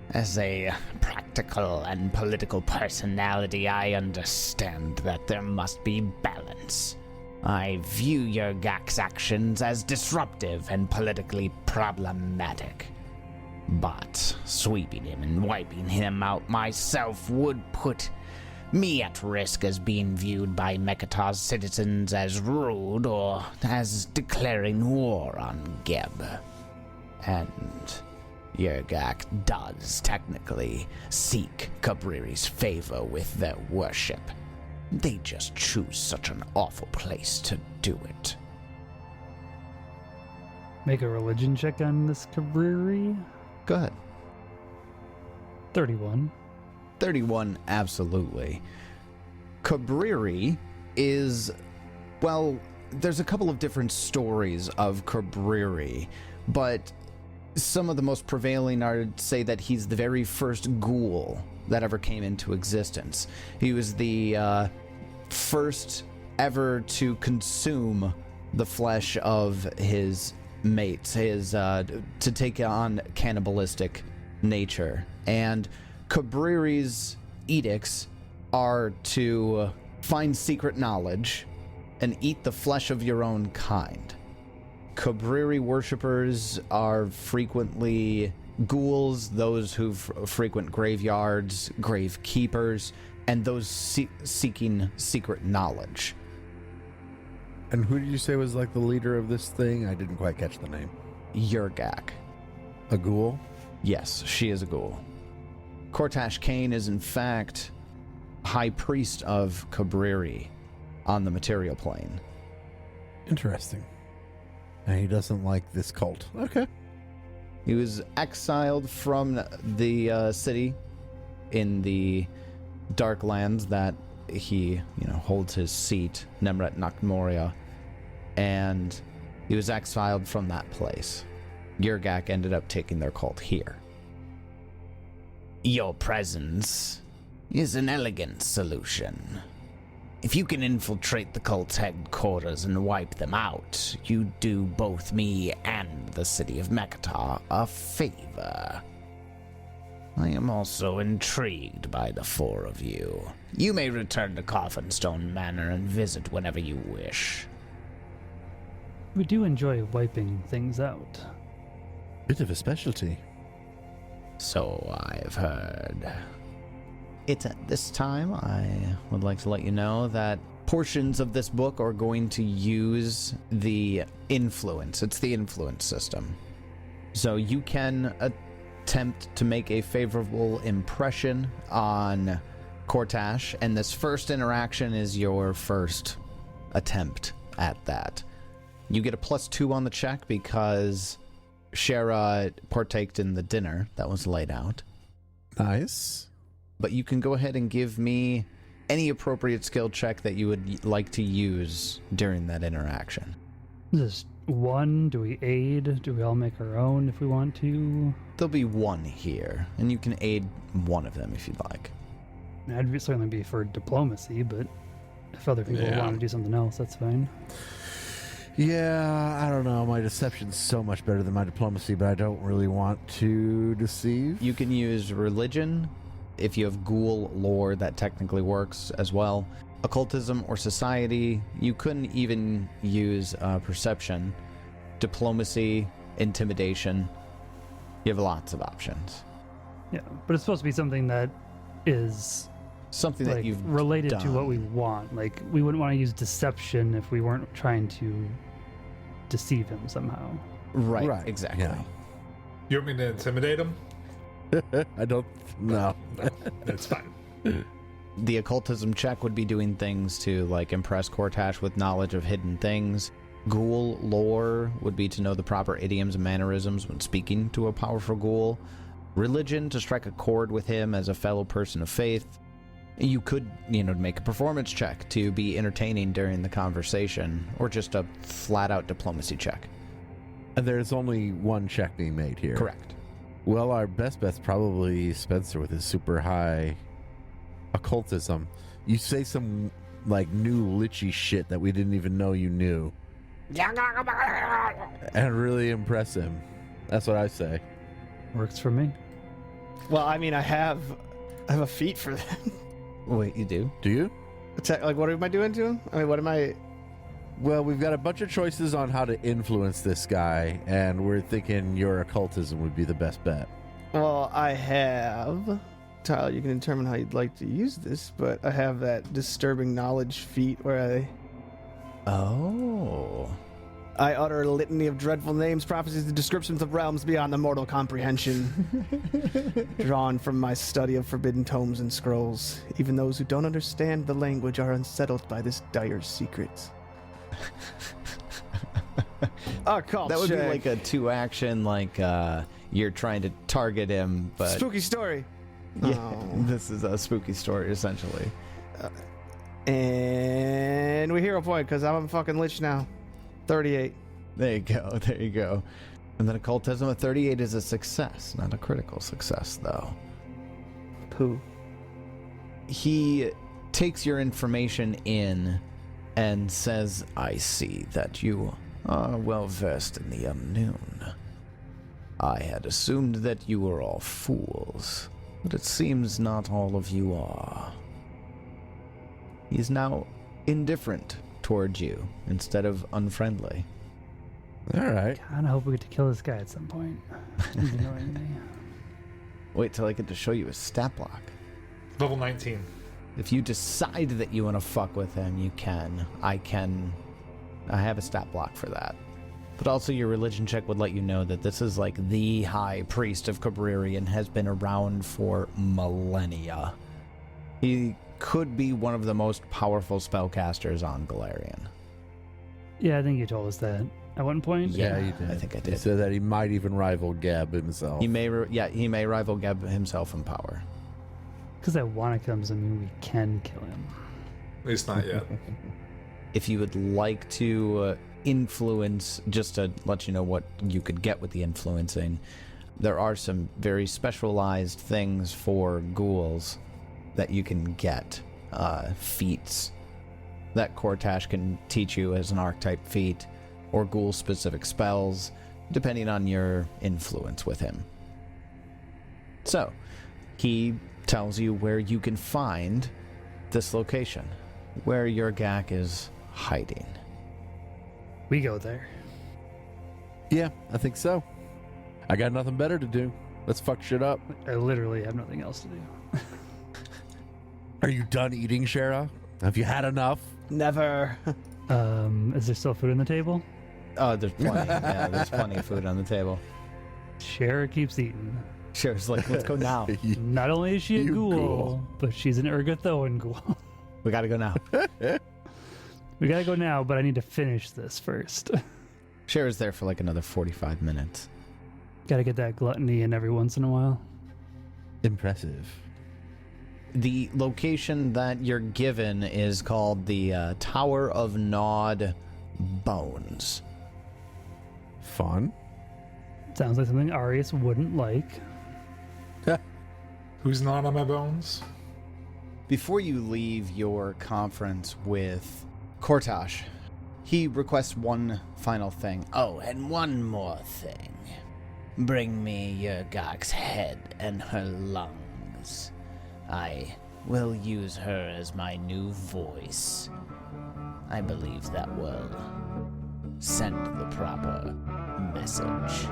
As a practical and political personality, I understand that there must be balance. I view Yurgak's actions as disruptive and politically problematic. But sweeping him and wiping him out myself would put me at risk as being viewed by Mekatar's citizens as rude or as declaring war on Geb. And Yergak does technically seek Cabriri's favor with their worship. They just choose such an awful place to do it. Make a religion check on this Cabriri. Go ahead. 31. 31, absolutely. Cabriri is, well, there's a couple of different stories of Cabriri, but some of the most prevailing are to say that he's the very first ghoul that ever came into existence. He was the first ever to consume the flesh of his mates, to take on cannibalistic nature. And Cabriri's edicts are to find secret knowledge and eat the flesh of your own kind. Cabriri worshippers are frequently ghouls, those who frequent graveyards, grave keepers, and those seeking secret knowledge. And who did you say was like the leader of this thing? I didn't quite catch the name. Yergak. A ghoul? Yes, she is a ghoul. Kortash Khain is in fact high priest of Cabriri on the material plane. Interesting. And he doesn't like this cult. Okay. He was exiled from the city in the dark lands that he, holds his seat, Nemret Nakmoria, and he was exiled from that place. Yergak ended up taking their cult here. Your presence is an elegant solution. If you can infiltrate the cult's headquarters and wipe them out, you do both me and the city of Mekatar a favor. I am also intrigued by the four of you. You may return to Coffinstone Manor and visit whenever you wish. We do enjoy wiping things out. Bit of a specialty. So I've heard. It's at this time I would like to let you know that portions of this book are going to use the influence. It's the influence system. So you can attempt to make a favorable impression on Kortash, and this first interaction is your first attempt at that. You get a +2 on the check because Shara partaked in the dinner that was laid out. Nice. But you can go ahead and give me any appropriate skill check that you would like to use during that interaction. Just one? Do we aid? Do we all make our own if we want to? There'll be one here, and you can aid one of them if you'd like. I'd certainly be for diplomacy, but if other people want to do something else, that's fine. Yeah, I don't know. My deception's so much better than my diplomacy, but I don't really want to deceive. You can use religion. If you have ghoul lore, that technically works as well. Occultism or society, you couldn't even use perception. Diplomacy, intimidation. You have lots of options. Yeah, but it's supposed to be something that is something that you've related done. to what we want. Like, we wouldn't want to use deception if we weren't trying to deceive him somehow. Right, exactly. Yeah. You want me to intimidate him? I don't know. That's fine. The occultism check would be doing things to impress Kortash with knowledge of hidden things. Ghoul lore would be to know the proper idioms and mannerisms when speaking to a powerful ghoul. Religion, to strike a chord with him as a fellow person of faith. You could, make a performance check to be entertaining during the conversation, or just a flat-out diplomacy check. And there's only one check being made here. Correct. Well, our best bet's probably Spencer with his super high occultism. You say some new lichy shit that we didn't even know you knew, and really impress him. That's what I say. Works for me. Well, I mean, I have a feat for that. Wait, you do? Do you? What am I doing to him? I mean, what am I... Well, we've got a bunch of choices on how to influence this guy, and we're thinking your occultism would be the best bet. Well, I have Tyler, you can determine how you'd like to use this, but I have that disturbing knowledge feat where Oh. I utter a litany of dreadful names, prophecies, and descriptions of realms beyond the mortal comprehension, drawn from my study of forbidden tomes and scrolls. Even those who don't understand the language are unsettled by this dire secret. Occult That would be check. like a 2-action, you're trying to target him, but Spooky story. yeah, Oh. this is a spooky story essentially. And we hero point because I'm a fucking lich now. 38. There you go, there you go. And then occultism at 38 is a success, not a critical success though. Pooh. He takes your information in and says, I see that you are well versed in the unknown. I had assumed that you were all fools, but it seems not all of you are. He is now indifferent towards you instead of unfriendly. All right. Kind of hope we get to kill this guy at some point. He's annoying me. Wait till I get to show you his stat block. Level 19. If you decide that you want to fuck with him, you can. I have a stat block for that. But also your religion check would let you know that this is like the high priest of Cabreri and has been around for millennia. He could be one of the most powerful spellcasters on Galarian. Yeah, I think you told us that at one point. Yeah, you did. I think I He did. said that he might even rival Gab himself. He may rival Geb himself in power. Because I want to kill him doesn't mean we can kill him. At least not yet. If you would like to influence, just to let you know what you could get with the influencing, there are some very specialized things for ghouls that you can get, feats that Kortash can teach you as an archetype feat, or ghoul-specific spells, depending on your influence with him. So, he tells you where you can find this location, where your Gak is hiding. We go there. Yeah, I think so. I got nothing better to do. Let's fuck shit up. I literally have nothing else to do. Are you done eating, Shara? Have you had enough? Never. Is there still food on the table? Oh, there's plenty. Yeah, there's plenty of food on the table. Shara keeps eating. Sure, like, let's go now. Not only is she a You ghoul, ghoul. but she's an Ergothoan ghoul. We gotta go now. We gotta go now, but I need to finish this first. Cher's there for like another 45 minutes. Gotta get that gluttony in every once in a while. Impressive. The location that you're given is called the Tower of Gnawed Bones. Fun. Sounds like something Arius wouldn't like. Who's not on my bones? Before you leave your conference with Kortash, he requests one final thing. Oh, and one more thing. Bring me Yurgak's head and her lungs. I will use her as my new voice. I believe that will send the proper message.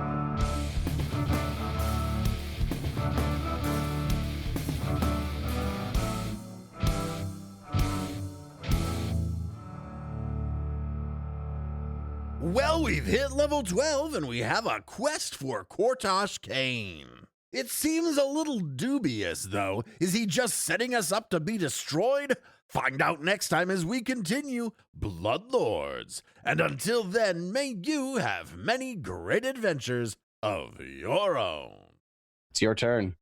Well, we've hit level 12 and we have a quest for Kortash Khain. It seems a little dubious, though. Is he just setting us up to be destroyed? Find out next time as we continue Bloodlords. And until then, may you have many great adventures of your own. It's your turn.